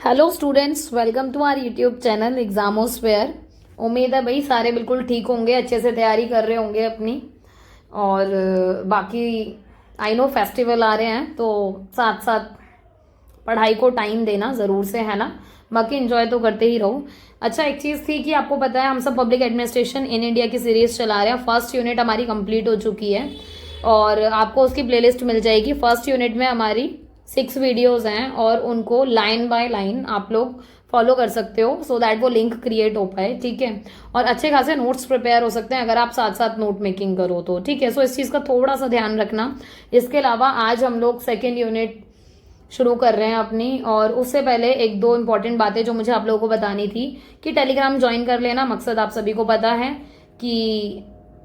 Hello students, welcome to our YouTube channel Examosphere. उम्मीद है भाई सारे बिल्कुल ठीक होंगे, अच्छे से तैयारी कर रहे होंगे अपनी। और बाकी आई नो फेस्टिवल आ रहे हैं तो साथ साथ पढ़ाई को टाइम देना ज़रूर से, है ना। बाकी एंजॉय तो करते ही रहो। अच्छा, एक चीज़ थी कि आपको पता है हम सब पब्लिक एडमिनिस्ट्रेशन इन इंडिया की सीरीज़ चला रहे हैं। फर्स्ट यूनिट हमारी कंप्लीट हो चुकी है और आपको उसकी प्लेलिस्ट मिल जाएगी। फर्स्ट यूनिट में हमारी 6 वीडियोज़ हैं और उनको लाइन बाय लाइन आप लोग फॉलो कर सकते हो सो दैट वो लिंक क्रिएट हो पाए, ठीक है। और अच्छे खासे नोट्स प्रिपेयर हो सकते हैं अगर आप साथ साथ नोट मेकिंग करो तो, ठीक है। सो इस चीज़ का थोड़ा सा ध्यान रखना। इसके अलावा आज हम लोग सेकेंड यूनिट शुरू कर रहे हैं अपनी, और उससे पहले एक दो इंपॉर्टेंट बातें जो मुझे आप लोगों को बतानी थी कि टेलीग्राम ज्वाइन कर लेना। मकसद आप सभी को पता है कि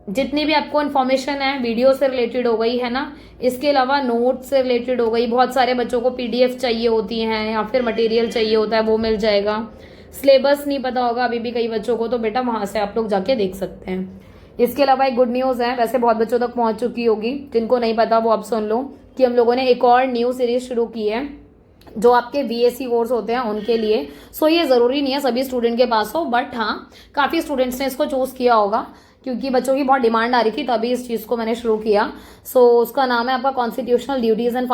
जितनी भी आपको इन्फॉर्मेशन है वीडियो से रिलेटेड हो गई, है ना। इसके अलावा नोट से रिलेटेड हो गई, बहुत सारे बच्चों को पीडीएफ चाहिए होती हैं या फिर मटेरियल चाहिए होता है, वो मिल जाएगा। सिलेबस नहीं पता होगा अभी भी कई बच्चों को, तो बेटा वहां से आप लोग जाके देख सकते हैं। इसके अलावा एक गुड न्यूज़ है, वैसे बहुत बच्चों तक पहुंच चुकी होगी, जिनको नहीं पता वो अब सुन लो कि हम लोगों ने एक और न्यू सीरीज शुरू की है जो आपके बीएससी कोर्स होते हैं उनके लिए। सो ये ज़रूरी नहीं है सभी स्टूडेंट के पास हो, बट हाँ काफ़ी स्टूडेंट्स ने इसको चूज़ किया होगा क्योंकि बच्चों की बहुत डिमांड आ रही थी, तभी इस चीज़ को मैंने शुरू किया। सो उसका नाम है आपका constitutional duties and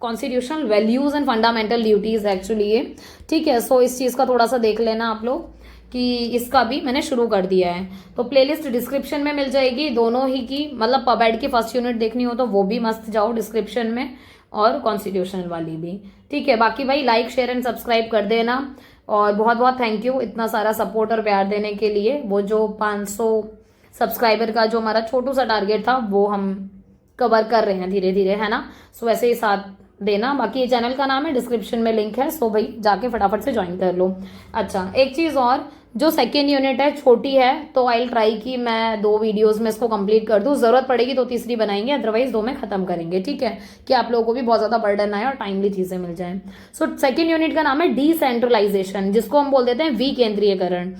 constitutional values and fundamental duties actually ये, ठीक है। सो इस चीज़ का थोड़ा सा देख लेना आप लोग कि इसका भी मैंने शुरू कर दिया है। तो प्लेलिस्ट डिस्क्रिप्शन में मिल जाएगी दोनों ही की, मतलब पबेड की फर्स्ट यूनिट देखनी हो तो वो भी मस्त जाओ डिस्क्रिप्शन में, और कॉन्स्टिट्यूशनल वाली भी, ठीक है। बाकी भाई लाइक शेयर एंड सब्सक्राइब कर देना, और बहुत बहुत थैंक यू इतना सारा सपोर्ट और प्यार देने के लिए। वो जो 500 सब्सक्राइबर का जो हमारा छोटू सा टारगेट था वो हम कवर कर रहे हैं धीरे धीरे, है ना। सो वैसे ही साथ देना। बाकी ये चैनल का नाम है, डिस्क्रिप्शन में लिंक है, सो भाई जाके फटाफट से ज्वाइन कर लो। अच्छा, एक चीज़ और, जो सेकेंड यूनिट है छोटी है तो आई ट्राई कि मैं 2 वीडियोस में इसको कंप्लीट कर दूं। जरूरत पड़ेगी तो तीसरी बनाएंगे, अदरवाइज 2 में खत्म करेंगे, ठीक है, कि आप लोगों को भी बहुत ज्यादा बर्डन आए और टाइमली चीजें मिल जाए। सो सेकेंड यूनिट का नाम है डिसेंट्रलाइजेशन, जिसको हम बोल देते हैं विकेंद्रीयकरण,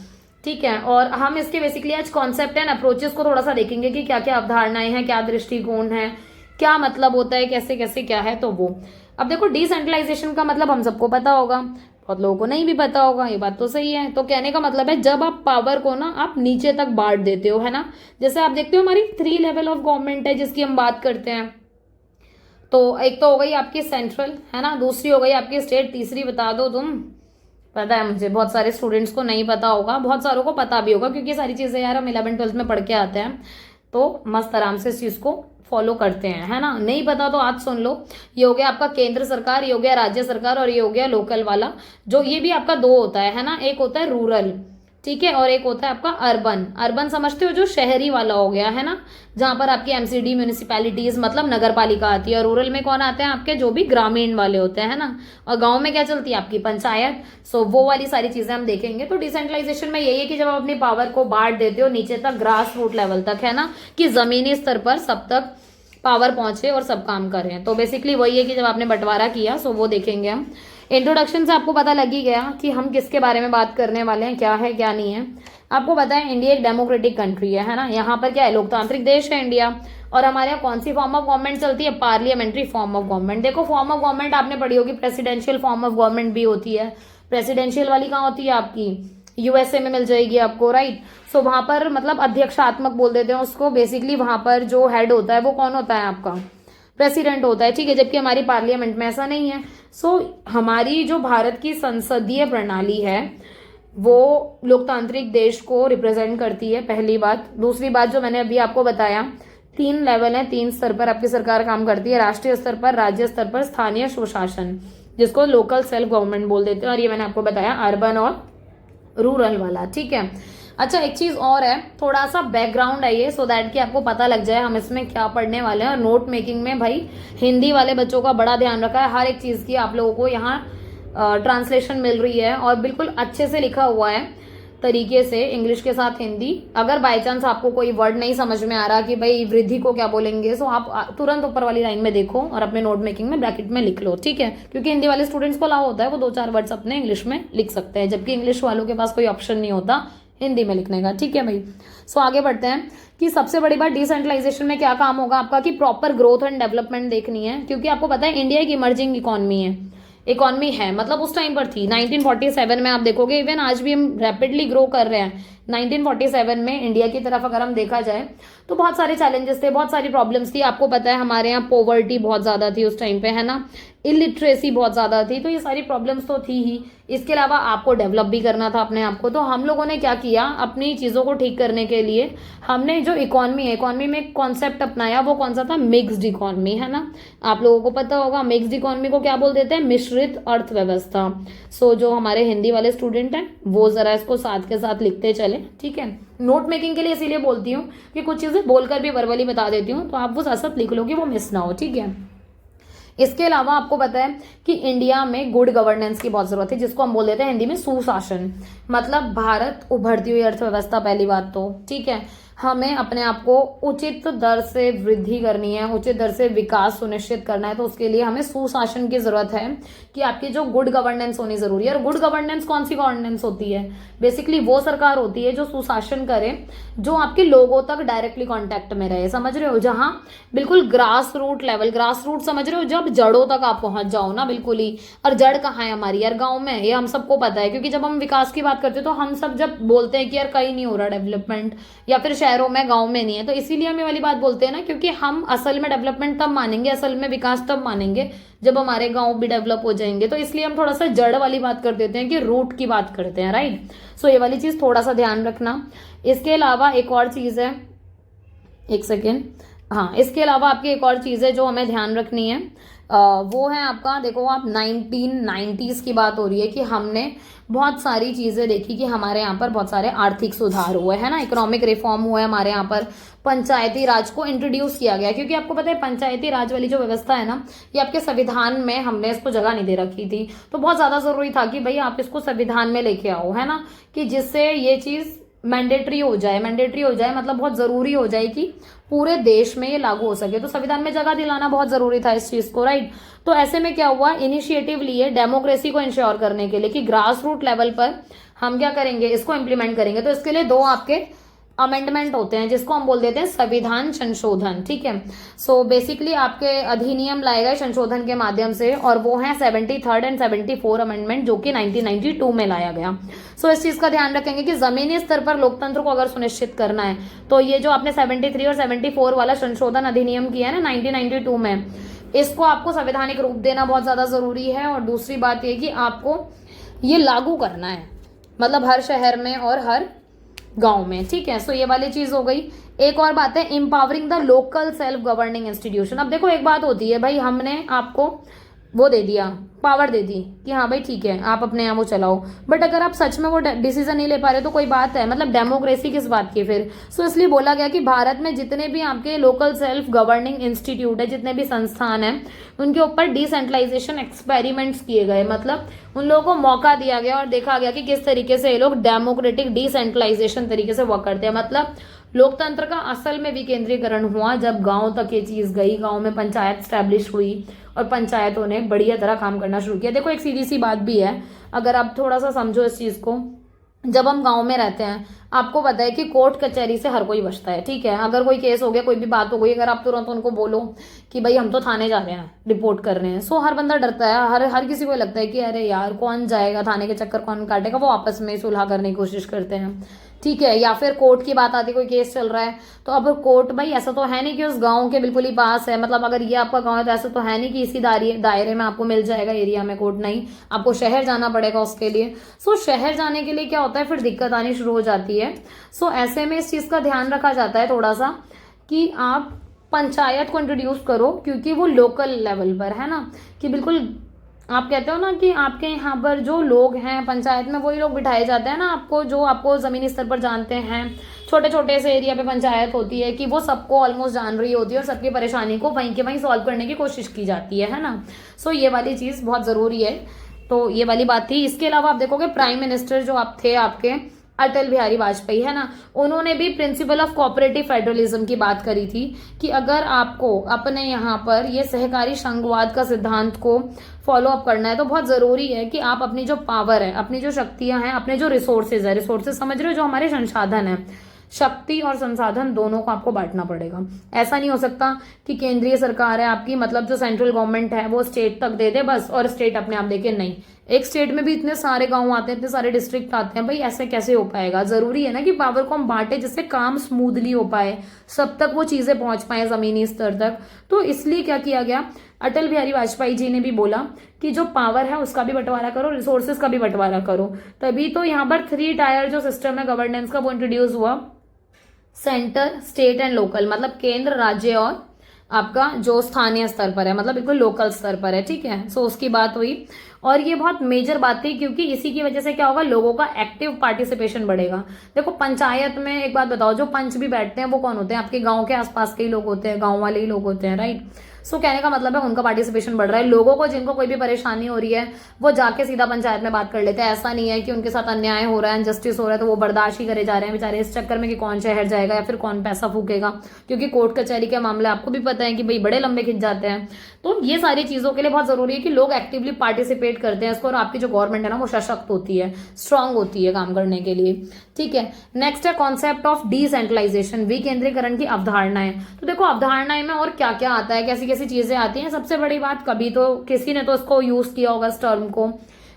ठीक है। और हम इसके बेसिकली आज कॉन्सेप्ट एंड अप्रोचेस को थोड़ा सा देखेंगे कि क्या क्या अवधारणाएं हैं, क्या दृष्टिकोण है, क्या मतलब होता है, कैसे कैसे क्या है। तो वो अब देखो, डिसेंट्रलाइजेशन का मतलब हम सबको पता होगा, बहुत लोगों को नहीं भी पता होगा, ये बात तो सही है। तो कहने का मतलब है जब आप पावर को ना आप नीचे तक बांट देते हो, है ना। जैसे आप देखते हो हमारी 3 लेवल ऑफ गवर्नमेंट है जिसकी हम बात करते हैं। तो एक तो हो गई आपकी सेंट्रल, है ना, दूसरी हो गई आपकी स्टेट, तीसरी बता दो तुम। पता है मुझे, बहुत सारे स्टूडेंट्स को नहीं पता होगा, बहुत सारों को पता भी होगा क्योंकि सारी चीजें यार हम 11th-12th में पढ़ के आते हैं, तो मस्त आराम से इस चीज को फॉलो करते हैं, है ना। नहीं पता तो आज सुन लो। ये हो गया आपका केंद्र सरकार, ये हो गया राज्य सरकार, और ये हो गया लोकल वाला। जो ये भी आपका 2 होता है ना, एक होता है रूरल, ठीक है, और एक होता है आपका अर्बन। अर्बन समझते हो, जो शहरी वाला हो गया, है ना, जहां पर आपकी एमसीडी म्यूनिसिपैलिटीज मतलब नगर पालिका आती है। और रूरल में कौन आते हैं आपके, जो भी ग्रामीण वाले होते हैं, है ना। और गांव में क्या चलती है आपकी पंचायत। सो वो वाली सारी चीजें हम देखेंगे। तो डिसेंट्रलाइजेशन में यही है कि जब आप अपनी पावर को बांट देते हो नीचे तक, ग्रास रूट लेवल तक, है ना, कि जमीनी स्तर पर सब तक पावर पहुंचे और सब काम करें। तो बेसिकली वही है कि जब आपने बंटवारा किया, सो वो देखेंगे हम। इंट्रोडक्शन से आपको पता लग ही गया कि हम किसके बारे में बात करने वाले हैं, क्या है क्या नहीं है। आपको पता है इंडिया एक डेमोक्रेटिक कंट्री है ना। यहाँ पर क्या है, लोकतांत्रिक देश है इंडिया। और हमारे यहाँ कौन सी फॉर्म ऑफ गवर्नमेंट चलती है, पार्लियामेंट्री फॉर्म ऑफ गवर्नमेंट। देखो फॉर्म ऑफ गवर्नमेंट आपने पढ़ी होगी, प्रेसिडेंशियल फॉर्म ऑफ गवर्नमेंट भी होती है। प्रेसिडेंशियल वाली कहाँ होती है आपकी, यूएसए में मिल जाएगी आपको, राइट। सो वहां पर मतलब अध्यक्षात्मक बोल देते हैं उसको। बेसिकली वहां पर जो हेड होता है वो कौन होता है आपका, प्रेसिडेंट होता है, ठीक है। जबकि हमारी पार्लियामेंट में ऐसा नहीं है। सो हमारी जो भारत की संसदीय प्रणाली है वो लोकतांत्रिक देश को रिप्रेजेंट करती है, पहली बात। दूसरी बात जो मैंने अभी आपको बताया, 3 लेवल है, 3 स्तर पर आपकी सरकार काम करती है, राष्ट्रीय स्तर पर, राज्य स्तर पर, स्थानीय स्वशासन, जिसको लोकल सेल्फ गवर्नमेंट बोल देते हैं। और ये मैंने आपको बताया अर्बन और रूरल वाला, ठीक है। अच्छा, एक चीज और है, थोड़ा सा बैकग्राउंड है ये, सो दैट कि आपको पता लग जाए हम इसमें क्या पढ़ने वाले हैं। और नोट मेकिंग में भाई हिंदी वाले बच्चों का बड़ा ध्यान रखा है, हर एक चीज की आप लोगों को यहाँ ट्रांसलेशन मिल रही है और बिल्कुल अच्छे से लिखा हुआ है तरीके से, इंग्लिश के साथ हिंदी। अगर बाई चांस आपको कोई वर्ड नहीं समझ में आ रहा कि भाई वृद्धि को क्या बोलेंगे, सो आप तुरंत ऊपर वाली लाइन में देखो और अपने नोट मेकिंग में ब्रैकेट में लिख लो, ठीक है। क्योंकि हिंदी वाले स्टूडेंट्स को अलाउ होता है वो 2-4 वर्ड्स अपने इंग्लिश में लिख सकते हैं, जबकि इंग्लिश वालों के पास कोई ऑप्शन नहीं होता हिंदी में लिखने का, ठीक है भाई। सो आगे बढ़ते हैं कि सबसे बड़ी बात डिसेंट्रलाइजेशन में क्या काम होगा आपका, कि प्रॉपर ग्रोथ एंड डेवलपमेंट देखनी है। क्योंकि आपको पता है इंडिया एक इमर्जिंग इकोनॉमी है। इकॉनमी है, मतलब उस टाइम पर थी 1947 में। आप देखोगे इवन आज भी हम रैपिडली ग्रो कर रहे हैं। 1947 में इंडिया की तरफ अगर हम देखा जाए तो बहुत सारे चैलेंजेस थे, बहुत सारी प्रॉब्लम्स थी। आपको पता है हमारे यहाँ पॉवर्टी बहुत ज्यादा थी उस टाइम पे, है ना, इलिटरेसी बहुत ज्यादा थी, तो ये सारी प्रॉब्लम्स तो थी ही। इसके अलावा आपको डेवलप भी करना था अपने आप को। तो हम लोगों ने क्या किया, अपनी चीजों को ठीक करने के लिए हमने जो इकॉनमी है, इकॉनमी में कॉन्सेप्ट अपनाया। वो कौन सा था, मिक्स्ड इकॉनमी, है ना। आप लोगों को पता होगा मिक्स्ड इकॉनमी को क्या बोल देते हैं, मिश्रित अर्थव्यवस्था। सो जो हमारे हिंदी वाले स्टूडेंट हैं वो जरा इसको साथ के साथ लिखते चले, ठीक है। नोट मेकिंग के लिए इसीलिए बोलती हूँ कि कुछ चीजें बोलकर भी वर्बली बता देती हूँ, तो आप वो साथ साथ लिख लो कि वो मिस ना हो, ठीक है। इसके अलावा आपको पता है कि इंडिया में गुड गवर्नेंस की बहुत जरूरत है, जिसको हम बोल देते हैं हिंदी में सुशासन। मतलब भारत उभरती हुई अर्थव्यवस्था, पहली बात तो, ठीक है। हमें अपने आप को उचित दर से वृद्धि करनी है, उचित दर से विकास सुनिश्चित करना है, तो उसके लिए हमें सुशासन की जरूरत है कि आपकी जो गुड गवर्नेंस होनी जरूरी है। और गुड गवर्नेंस कौन सी गवर्नेंस होती है, बेसिकली वो सरकार होती है जो सुशासन करे, जो आपके लोगों तक डायरेक्टली कांटेक्ट में रहे, समझ रहे हो, जहां बिल्कुल grass root level, grass root समझ रहे हो, जब जड़ों तक आप पहुंच जाओ ना बिल्कुल ही। और जड़ कहाँ है हमारी, यार गांव में, ये हम सबको पता है, क्योंकि जब हम विकास की बात करते हैं तो हम सब जब बोलते हैं कि यार कहीं नहीं हो रहा डेवलपमेंट, या फिर शहरों में, गांव में नहीं है, तो इसीलिए हम ये वाली बात बोलते हैं ना, क्योंकि हम असल में डेवलपमेंट तब मानेंगे, असल में विकास तब मानेंगे जब हमारे गांव भी डेवलप हो जाएंगे। तो इसलिए हम थोड़ा सा जड़ वाली बात कर देते हैं कि रूट की बात करते हैं, राइट। सो ये वाली चीज थोड़ा सा ध्यान रखना। इसके अलावा एक और चीज है, एक सेकेंड, हाँ, इसके अलावा आपकी एक और चीज है जो हमें ध्यान रखनी है, वो है आपका, देखो आप 1990s की बात हो रही है कि हमने बहुत सारी चीजें देखी कि हमारे यहाँ पर बहुत सारे आर्थिक सुधार हुए, है ना, इकोनॉमिक रिफॉर्म हुआ है हमारे यहाँ पर। पंचायती राज को इंट्रोड्यूस किया गया, क्योंकि आपको पता है पंचायती राज वाली जो व्यवस्था है ना, ये आपके संविधान में हमने इसको जगह नहीं दे रखी थी। तो बहुत ज्यादा जरूरी था कि भाई आप इसको संविधान में लेके आओ, है ना, कि जिससे ये चीज मैंडेटरी हो जाए, मैंडेटरी हो जाए, मतलब बहुत जरूरी हो जाए कि पूरे देश में ये लागू हो सके। तो संविधान में जगह दिलाना बहुत जरूरी था इस चीज को, राइट। तो ऐसे में क्या हुआ, इनिशिएटिव लिए डेमोक्रेसी को इंश्योर करने के लिए कि ग्रास रूट लेवल पर हम क्या करेंगे, इसको इम्प्लीमेंट करेंगे। तो इसके लिए दो आपके अमेंडमेंट होते हैं, जिसको हम बोल देते हैं संविधान संशोधन, ठीक है। सो बेसिकली आपके अधिनियम लाए गए संशोधन के माध्यम से, और वो है 73rd एंड 74 अमेंडमेंट, जो कि 1992 में लाया गया। सो इस चीज का ध्यान रखेंगे कि जमीनी स्तर पर लोकतंत्र को अगर सुनिश्चित करना है, तो ये जो आपने 73 और 74 वाला संशोधन अधिनियम किया है ना 1992 में, इसको आपको संवैधानिक रूप देना बहुत ज्यादा जरूरी है। और दूसरी बात ये कि आपको ये लागू करना है, मतलब हर शहर में और हर गांव में, ठीक है। सो ये वाली चीज हो गई। एक और बात है, empowering the local self governing institution. अब देखो एक बात होती है भाई, हमने आपको वो दे दिया, पावर दे दी कि हाँ भाई ठीक है आप अपने यहाँ वो चलाओ, बट अगर आप सच में वो डिसीजन नहीं ले पा रहे तो कोई बात है, मतलब डेमोक्रेसी किस बात की फिर। सो इसलिए बोला गया कि भारत में जितने भी आपके लोकल सेल्फ गवर्निंग इंस्टीट्यूट है, जितने भी संस्थान है, उनके ऊपर डिसेंट्रलाइजेशन एक्सपेरिमेंट्स किए गए, मतलब उन लोगों को मौका दिया गया और देखा गया कि किस तरीके से ये लोग डेमोक्रेटिक डिसेंट्रलाइजेशन तरीके से वर्क करते हैं। मतलब लोकतंत्र का असल में विकेंद्रीकरण हुआ जब गांव तक ये चीज गई, गांव में पंचायत स्टैब्लिश हुई और पंचायतों ने बढ़िया तरह काम करना शुरू किया। देखो एक सीधी सी बात भी है, अगर आप थोड़ा सा समझो इस चीज को, जब हम गांव में रहते हैं आपको पता है कि कोर्ट कचहरी से हर कोई बचता है, ठीक है। अगर कोई केस हो गया, कोई भी बात हो गई, अगर आप तुरंत उनको बोलो कि भाई हम तो थाने जा रहे हैं, रिपोर्ट कर रहे हैं, सो हर बंदा डरता है, हर किसी को लगता है कि अरे यार कौन जाएगा थाने के चक्कर, कौन काटेगा, वो आपस में सुलह करने की कोशिश करते हैं, ठीक है। या फिर कोर्ट की बात आती है, कोई केस चल रहा है, तो अब कोर्ट भाई ऐसा तो है नहीं कि उस गांव के बिल्कुल ही पास है, मतलब अगर ये आपका गांव है तो ऐसा तो है नहीं कि इसी दायरे में आपको मिल जाएगा एरिया में कोर्ट, नहीं, आपको शहर जाना पड़ेगा उसके लिए। सो शहर जाने के लिए क्या होता है, फिर दिक्कत आनी शुरू हो जाती है। सो ऐसे में इस चीज का ध्यान रखा जाता है थोड़ा सा कि आप पंचायत को इंट्रोड्यूस करो, क्योंकि वो लोकल लेवल पर है ना, कि बिल्कुल आप कहते हो ना कि आपके यहाँ पर जो लोग हैं पंचायत में, वही लोग बिठाए जाते हैं ना आपको, जो आपको जमीनी स्तर पर जानते हैं। छोटे छोटे से एरिया पे पंचायत होती है कि वो सबको ऑलमोस्ट जान रही होती है और सबकी परेशानी को वहीं के वहीं सॉल्व करने की कोशिश की जाती है ना। सो ये वाली चीज बहुत जरूरी है, तो ये वाली बात थी। इसके अलावा आप देखोगे प्राइम मिनिस्टर जो आप थे आपके अटल बिहारी वाजपेयी, है ना, उन्होंने भी प्रिंसिपल ऑफ कोऑपरेटिव फेडरलिज्म की बात करी थी कि अगर आपको अपने यहाँ पर ये सहकारी संघवाद का सिद्धांत को फॉलो अप करना है तो बहुत जरूरी है कि आप अपनी जो पावर है, अपनी जो शक्तियां हैं, अपने जो रिसोर्सेज है, रिसोर्सेज समझ रहे हो, जो हमारे संसाधन है, शक्ति और संसाधन दोनों को आपको बांटना पड़ेगा। ऐसा नहीं हो सकता कि केंद्रीय सरकार है आपकी, मतलब जो सेंट्रल गवर्नमेंट है वो स्टेट तक दे दे बस और स्टेट अपने आप देखे, नहीं। एक स्टेट में भी इतने सारे गांव आते हैं, इतने सारे डिस्ट्रिक्ट आते हैं, भाई ऐसे कैसे हो पाएगा। जरूरी है ना कि पावर को हम बांटे जिससे काम स्मूथली हो पाए, सब तक वो चीजें पहुंच पाए जमीनी स्तर तक। तो इसलिए क्या किया गया, अटल बिहारी वाजपेयी जी ने भी बोला कि जो पावर है उसका भी बंटवारा करो, रिसोर्सेज का भी बंटवारा करो। तभी तो यहाँ पर 3 टायर जो सिस्टम है गवर्नेंस का वो इंट्रोड्यूस हुआ, सेंटर, स्टेट एंड लोकल, मतलब केंद्र, राज्य और आपका जो स्थानीय स्तर पर है, मतलब बिल्कुल लोकल स्तर पर है, ठीक है। सो उसकी बात हुई और ये बहुत मेजर बात थी क्योंकि इसी की वजह से क्या होगा, लोगों का एक्टिव पार्टिसिपेशन बढ़ेगा। देखो पंचायत में एक बात बताओ, जो पंच भी बैठते हैं वो कौन होते हैं, आपके गांव के आसपास के ही लोग होते हैं, गांव वाले ही लोग होते हैं, राइट। सो कहने का मतलब है उनका पार्टिसिपेशन बढ़ रहा है। लोगों को जिनको कोई भी परेशानी हो रही है वो जाके सीधा पंचायत में बात कर लेते हैं। ऐसा नहीं है कि उनके साथ अन्याय हो रहा है, इनजस्टिस हो रहा है तो वो बर्दाश्त ही करे जा रहे हैं बेचारे इस चक्कर में कि कौन शहर जाएगा या फिर कौन पैसा फूकेगा, क्योंकि कोर्ट कचहरी के मामले आपको भी पता है कि भाई बड़े लंबे खिंच जाते हैं। तो ये सारी चीजों के लिए बहुत जरूरी है कि लोग एक्टिवली पार्टिसिपेट करते हैं इसको, और आपकी जो गवर्नमेंट है ना वो सशक्त होती है, स्ट्रांग होती है काम करने के लिए, ठीक है। नेक्स्ट है कॉन्सेप्ट ऑफ डिसेंट्रलाइजेशन, विकेंद्रीकरण की अवधारणाएं। तो देखो अवधारणाएं में और क्या क्या आता है, कैसी कैसी चीजें आती हैं। सबसे बड़ी बात, कभी तो किसी ने तो इसको यूज किया होगा इस टर्म को,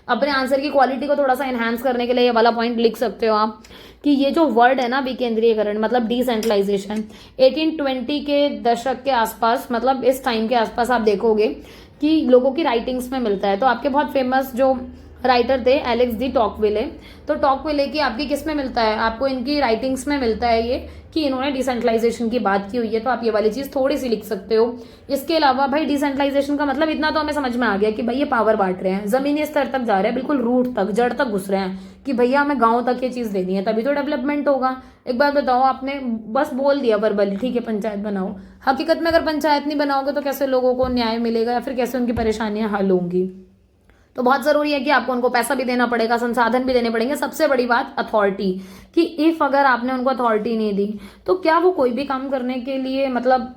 अपने आंसर की क्वालिटी को थोड़ा सा एनहांस करने के लिए ये वाला पॉइंट लिख सकते हो आप कि ये जो वर्ड है ना विकेंद्रीयकरण मतलब डिसेंट्रलाइजेशन, 1820 के दशक के आसपास, मतलब इस टाइम के आसपास आप देखोगे कि लोगों की राइटिंग्स में मिलता है। तो आपके बहुत फेमस जो राइटर थे एलेक्स डी टॉकविले, तो टॉकविले की आपकी किस में मिलता है, आपको इनकी राइटिंग्स में मिलता है ये कि इन्होंने डिसेंट्रलाइजेशन की बात की हुई है। तो आप ये वाली चीज थोड़ी सी लिख सकते हो। इसके अलावा भाई डिसेंट्रलाइजेशन का मतलब इतना तो हमें समझ में आ गया कि भाई ये पावर बांट रहे हैं, जमीनी स्तर तक जा रहे हैं, बिल्कुल रूट तक, जड़ तक घुस रहे हैं कि भैया हमें गांव तक ये चीज देनी है, तभी तो डेवलपमेंट होगा। एक बात बताओ, आपने बस बोल दिया वर्बली ठीक है पंचायत बनाओ, हकीकत में अगर पंचायत नहीं बनाओगे तो कैसे लोगों को न्याय मिलेगा या फिर कैसे उनकी परेशानियां हल होंगी। तो बहुत जरूरी है कि आपको उनको पैसा भी देना पड़ेगा, संसाधन भी देने पड़ेंगे। सबसे बड़ी बात अथॉरिटी, कि इफ अगर आपने उनको अथॉरिटी नहीं दी तो क्या वो कोई भी काम करने के लिए मतलब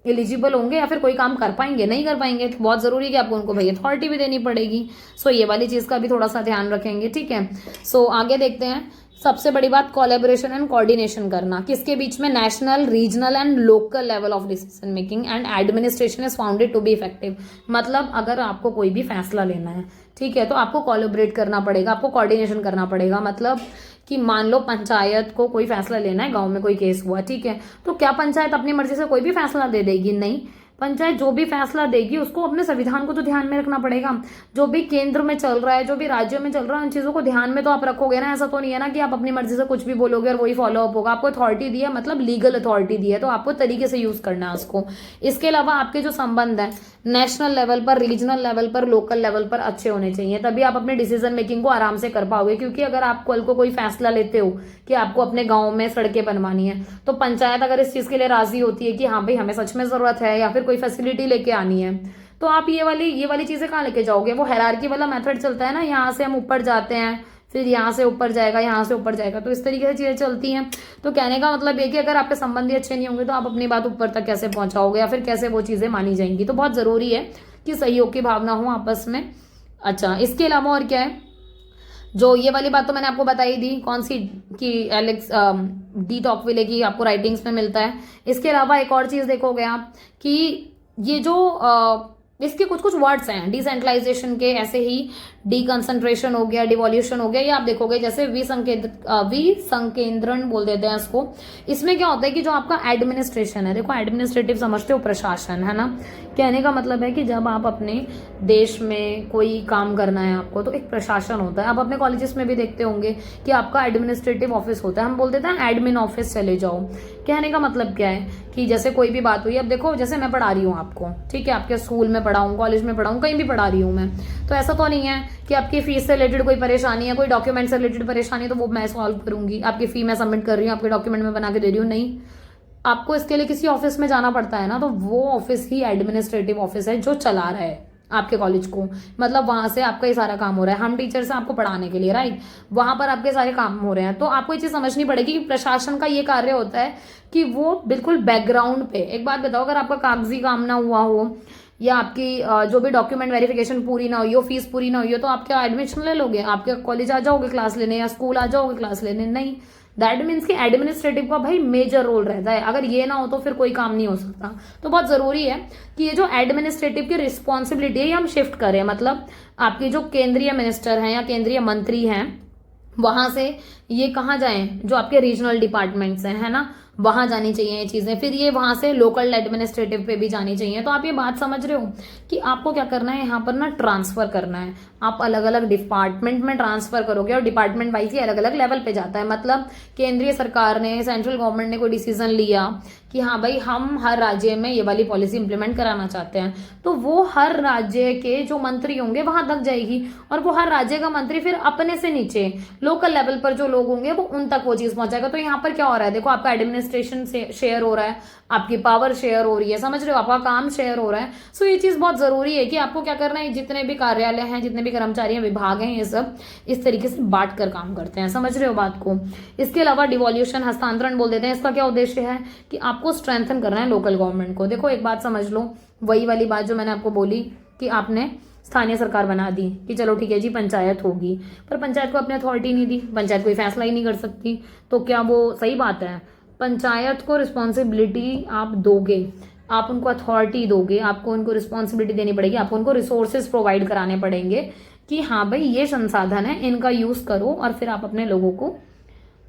एलिजिबल होंगे या फिर कोई काम कर पाएंगे, नहीं कर पाएंगे। तो बहुत जरूरी है कि आपको उनको भाई अथॉरिटी भी देनी पड़ेगी। सो ये वाली चीज का भी थोड़ा सा ध्यान रखेंगे, ठीक है। सो आगे देखते हैं। सबसे बड़ी बात कोलैबोरेशन एंड कोऑर्डिनेशन करना, किसके बीच में, national, regional and local level of decision making and administration is founded to be effective. मतलब अगर आपको कोई भी फैसला लेना है, ठीक है, तो आपको कोलैबोरेट करना पड़ेगा, आपको कोऑर्डिनेशन करना पड़ेगा। मतलब कि मान लो पंचायत को कोई फैसला लेना है, गांव में कोई केस हुआ, ठीक है, तो क्या पंचायत अपनी मर्जी से कोई भी फैसला दे देगी? नहीं, पंचायत जो भी फैसला देगी उसको अपने संविधान को तो ध्यान में रखना पड़ेगा। जो भी केंद्र में चल रहा है, जो भी राज्यों में चल रहा है, उन चीजों को ध्यान में तो आप रखोगे ना। ऐसा तो नहीं है ना कि आप अपनी मर्जी से कुछ भी बोलोगे और वही फॉलो अप होगा। आपको अथॉरिटी दी है, मतलब लीगल अथॉरिटी दी है, तो आपको तरीके से यूज करना है उसको। इसके अलावा आपके जो संबंध है नेशनल लेवल पर, रीजनल लेवल पर, लोकल लेवल पर अच्छे होने चाहिए, तभी आप अपने डिसीजन मेकिंग को आराम से कर पाओगे। क्योंकि अगर आप कल को कोई फैसला लेते हो कि आपको अपने गांव में सड़कें बनवानी है, तो पंचायत अगर इस चीज के लिए राजी होती है कि हाँ भाई हमें सच में जरूरत है या फिर कोई फैसिलिटी लेके आनी है, तो आप ये वाली चीजें कहाँ लेके जाओगे। वो हायरार्की वाला मेथड चलता है ना, यहाँ से हम ऊपर जाते हैं, फिर यहाँ से ऊपर जाएगा, यहाँ से ऊपर जाएगा, तो इस तरीके से चीजें चलती हैं। तो कहने का मतलब ये कि अगर आपके संबंधी अच्छे नहीं होंगे तो आप अपनी बात ऊपर तक कैसे पहुंचाओगे या फिर कैसे वो चीजें मानी जाएंगी। तो बहुत जरूरी है कि सहयोग की भावना हो आपस में। अच्छा, इसके अलावा और क्या है, जो ये वाली बात तो मैंने आपको बताई दी, कौन सी, कि एलेक्स डी टॉकविले की आपको राइटिंग्स में मिलता है। इसके अलावा एक और चीज देखोगे आप कि ये जो इसके कुछ कुछ वर्ड्स हैं डिसेंट्रलाइजेशन के, ऐसे ही डीकंसंट्रेशन हो गया, डिवोल्यूशन हो गया, ये आप देखोगे जैसे विसंकेंद्रण बोल देते हैं इसको। इसमें क्या होता है कि जो आपका एडमिनिस्ट्रेशन है, देखो एडमिनिस्ट्रेटिव समझते हो, प्रशासन है ना, कहने का मतलब है कि जब आप अपने देश में कोई काम करना है आपको, तो एक प्रशासन होता है। आप अपने कॉलेजेस में भी देखते होंगे कि आपका एडमिनिस्ट्रेटिव ऑफिस होता है, हम बोल देते हैं एडमिन ऑफिस चले जाओ। कहने का मतलब क्या है कि जैसे कोई भी बात हुई, अब देखो जैसे मैं पढ़ा रही हूँ आपको, ठीक है, आपके स्कूल में पढ़ाऊँ, कॉलेज में पढ़ाऊँ, कहीं भी पढ़ा रही हूँ मैं, तो ऐसा तो नहीं है कि आपकी फीस से रिलेटेड कोई परेशानी है, कोई डॉक्यूमेंट से रिलेटेड परेशानी है तो वो मैं सॉल्व करूंगी। आपकी फी मैं सबमिट कर रही हूँ, आपके डॉक्यूमेंट में बना के दे रही हूँ, नहीं, आपको इसके लिए किसी ऑफिस में जाना पड़ता है ना, तो वो ऑफिस ही एडमिनिस्ट्रेटिव ऑफिस है जो चला रहा है आपके कॉलेज को। मतलब वहां से आपका ये सारा काम हो रहा है, हम टीचर्स हैं आपको पढ़ाने के लिए, राइट, वहां पर आपके सारे काम हो रहे हैं। तो आपको ये चीज समझनी पड़ेगी कि प्रशासन का ये कार्य होता है कि वो बिल्कुल बैकग्राउंड पे, एक बात बताओ, अगर आपका कागजी काम ना हुआ हो या आपकी जो भी डॉक्यूमेंट वेरिफिकेशन पूरी ना हुई हो, फीस पूरी ना हुई हो, तो आप क्या एडमिशन ले लोगे, आपके कॉलेज आ जाओगे क्लास लेने या स्कूल आ जाओगे क्लास लेने? नहीं, दैट मीन्स कि एडमिनिस्ट्रेटिव का भाई मेजर रोल रहता है, अगर ये ना हो तो फिर कोई काम नहीं हो सकता। तो बहुत जरूरी है कि ये जो एडमिनिस्ट्रेटिव की रिस्पॉन्सिबिलिटी है ये हम शिफ्ट करें, मतलब आपकी जो केंद्रीय मिनिस्टर हैं या केंद्रीय मंत्री हैं वहां से ये कहाँ जाएं, जो आपके रीजनल डिपार्टमेंट्स हैं, है ना, वहां जानी चाहिए ये चीजें, फिर ये वहां से लोकल एडमिनिस्ट्रेटिव पे भी जानी चाहिए। तो आप ये बात समझ रहे हो कि आपको क्या करना है, यहाँ पर ना ट्रांसफर करना है, आप अलग अलग डिपार्टमेंट में ट्रांसफर करोगे और डिपार्टमेंट वाइज ही अलग अलग लेवल पे जाता है। मतलब केंद्रीय सरकार ने, सेंट्रल गवर्नमेंट ने कोई डिसीजन लिया कि हाँ भाई हम हर राज्य में ये वाली पॉलिसी इंप्लीमेंट कराना चाहते हैं, तो वो हर राज्य के जो मंत्री होंगे वहां तक जाएगी, और वो हर राज्य का मंत्री फिर अपने से नीचे लोकल लेवल पर जो लोग होंगे वो उन तक वो चीज पहुंचाएगा। तो यहाँ पर क्या हो रहा है, देखो आपका एडमिनिस्ट्रेशन से शेयर हो रहा है, आपकी पावर शेयर हो रही है, समझ रहे हो, आपका काम शेयर हो रहा है। सो ये चीज बहुत जरूरी है कि आपको क्या करना है, जितने भी कार्यालय हैं, जितने भी कर्मचारी हैं, विभाग हैं, ये सब इस तरीके से बांट कर काम करते हैं, समझ रहे हो बात को। इसके अलावा डिवॉल्यूशन, हस्तांतरण बोल देते हैं, इसका क्या उद्देश्य है कि आपको स्ट्रेंथन करना है लोकल गवर्नमेंट को। देखो एक बात समझ लो, वही वाली बात जो मैंने आपको बोली कि आपने स्थानीय सरकार बना दी कि चलो ठीक है जी पंचायत होगी, पर पंचायत को अपनी अथॉरिटी नहीं दी, पंचायत कोई फैसला ही नहीं कर सकती, तो क्या वो सही बात है? पंचायत को रिस्पॉन्सिबिलिटी आप दोगे, आप उनको अथॉरिटी दोगे, आपको उनको रिस्पॉन्सिबिलिटी देनी पड़ेगी, आपको उनको रिसोर्सेज प्रोवाइड कराने पड़ेंगे कि हाँ भाई ये संसाधन है, इनका यूज करो और फिर आप अपने लोगों को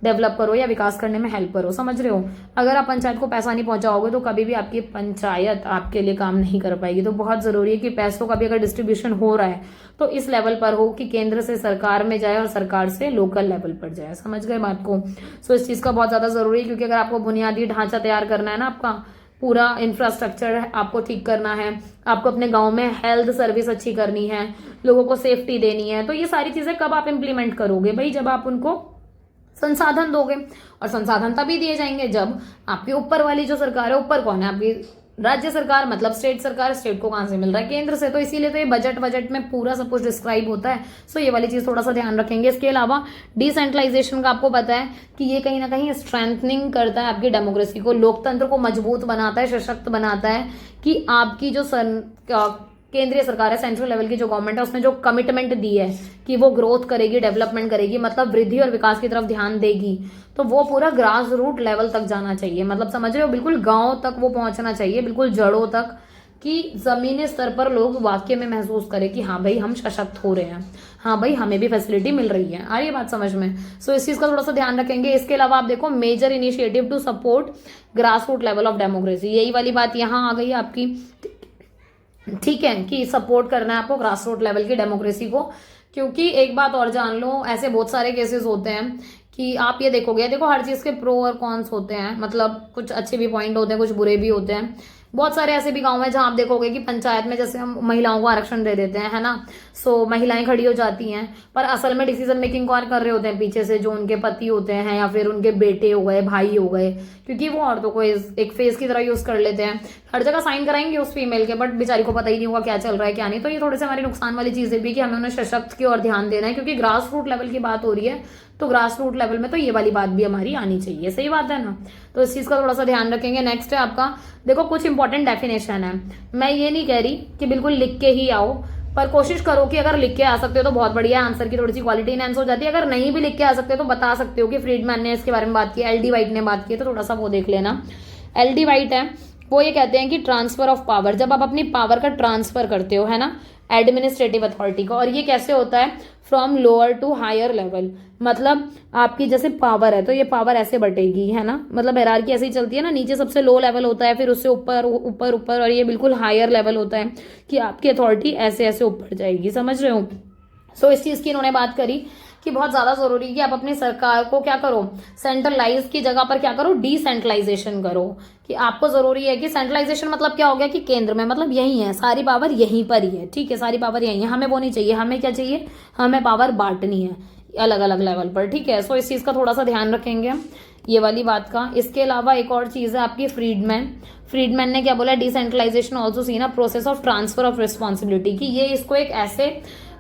डेवलप करो या विकास करने में हेल्प करो, समझ रहे हो। अगर आप पंचायत को पैसा नहीं पहुंचाओगे तो कभी भी आपकी पंचायत आपके लिए काम नहीं कर पाएगी। तो बहुत जरूरी है कि पैसों का भी अगर डिस्ट्रीब्यूशन हो रहा है तो इस लेवल पर हो कि केंद्र से सरकार में जाए और सरकार से लोकल लेवल पर जाए, समझ गए बात को। सो इस चीज का बहुत ज्यादा जरूरी है, क्योंकि अगर आपको बुनियादी ढांचा तैयार करना है ना, आपका पूरा इंफ्रास्ट्रक्चर आपको ठीक करना है, आपको अपने गांव में हेल्थ सर्विस अच्छी करनी है, लोगों को सेफ्टी देनी है, तो ये सारी चीजें कब आप इंप्लीमेंट करोगे भाई, जब आप उनको संसाधन दोगे। और संसाधन तभी दिए जाएंगे जब आपके ऊपर वाली जो सरकार है, ऊपर कौन है, आपकी राज्य सरकार, मतलब स्टेट सरकार, स्टेट को कहां से मिल रहा है, केंद्र से। तो इसीलिए तो ये बजट में पूरा सब कुछ डिस्क्राइब होता है। सो ये वाली चीज थोड़ा सा ध्यान रखेंगे। इसके अलावा डिसेंट्रलाइजेशन का आपको पता है कि ये कहीं ना कहीं स्ट्रेंथनिंग करता है आपकी डेमोक्रेसी को, लोकतंत्र को मजबूत बनाता है, सशक्त बनाता है, कि आपकी जो केंद्रीय सरकार है, सेंट्रल लेवल की जो गवर्नमेंट है, उसने जो कमिटमेंट दी है कि वो ग्रोथ करेगी, डेवलपमेंट करेगी, मतलब वृद्धि और विकास की तरफ ध्यान देगी, तो वो पूरा ग्रास रूट लेवल तक जाना चाहिए। मतलब समझ रहे हो, बिल्कुल गांव तक वो पहुंचना चाहिए, बिल्कुल जड़ों तक, कि जमीनी स्तर पर लोग वाकई में महसूस करें कि हाँ भाई हम सशक्त हो रहे हैं, हाँ भाई हमें भी फैसिलिटी मिल रही है। आ रही है बात समझ में। सो इस चीज का थोड़ा सा ध्यान रखेंगे। इसके अलावा आप देखो, major initiative to support grass root level of democracy, यही वाली बात यहाँ आ गई आपकी, ठीक है, कि सपोर्ट करना है आपको ग्रास रूट लेवल की डेमोक्रेसी को। क्योंकि एक बात और जान लो, ऐसे बहुत सारे केसेस होते हैं कि आप ये देखोगे, देखो हर चीज के प्रो और कॉन्स होते हैं, मतलब कुछ अच्छे भी पॉइंट होते हैं, कुछ बुरे भी होते हैं। बहुत सारे ऐसे भी गांव हैं जहां आप देखोगे कि पंचायत में जैसे हम महिलाओं को आरक्षण दे देते हैं, है ना, सो महिलाएं खड़ी हो जाती हैं, पर असल में डिसीजन मेकिंग कौन कर रहे होते हैं पीछे से, जो उनके पति होते हैं या फिर उनके बेटे हो गए, भाई हो गए, क्योंकि वो औरतों को एक फेस की तरह यूज कर लेते हैं। हर जगह साइन कराएंगे उस फीमेल के, बट बेचारी को पता ही नहीं होगा क्या चल रहा है क्या नहीं। तो ये थोड़े से हमारे नुकसान वाली चीजें भी कि हमें उन्हें सशक्त की ओर ध्यान देना है, क्योंकि ग्रास रूट लेवल की बात हो रही है, तो ग्रास रूट लेवल में तो ये वाली बात भी हमारी आनी चाहिए, सही बात है ना। तो इस चीज का थोड़ा सा ध्यान रखेंगे। नेक्स्ट है आपका, देखो कुछ इंपॉर्टेंट डेफिनेशन है। मैं ये नहीं कह रही कि बिल्कुल लिख के ही आओ, पर कोशिश करो कि अगर लिख के आ सकते हो तो बहुत बढ़िया, आंसर की थोड़ी सी क्वालिटी इनहेंस हो जाती है। अगर नहीं भी लिख के आ सकते तो बता सकते हो कि फ्रीडमैन ने इसके बारे में बात की, एल.डी. वाइट ने बात की, तो थोड़ा सा वो देख लेना। एल.डी. वाइट है, वो ये कहते हैं कि ट्रांसफर ऑफ पावर, जब आप अपनी पावर का ट्रांसफर करते हो, है ना, एडमिनिस्ट्रेटिव अथॉरिटी का, और ये कैसे होता है, from lower to higher level. मतलब आपकी जैसे पावर है तो ये पावर ऐसे बटेगी, है ना, मतलब हायरार्की ऐसे ही चलती है ना, नीचे सबसे लो लेवल होता है, फिर उससे ऊपर ऊपर ऊपर, और ये बिल्कुल हायर लेवल होता है कि आपकी अथॉरिटी ऐसे ऐसे ऊपर जाएगी, समझ रहे हो। सो इस चीज की इन्होंने बात करी कि बहुत ज्यादा जरूरी है कि आप अपनी सरकार को क्या करो, सेंट्रलाइज की जगह पर क्या करो, डिसेंट्रलाइजेशन करो। कि आपको जरूरी है कि सेंट्रलाइजेशन मतलब क्या हो गया कि केंद्र में, मतलब यही है, सारी पावर यहीं पर ही है, ठीक है, सारी पावर यहीं है, हमें वो नहीं चाहिए, हमें क्या चाहिए, हमें पावर बांटनी है अलग अलग लेवल पर, ठीक है। सो इस चीज का थोड़ा सा ध्यान रखेंगे ये वाली बात का। इसके अलावा एक और चीज है आपकी फ्रीडमैन ने क्या बोला, decentralization also seen a process of transfer of responsibility, कि ये इसको एक ऐसे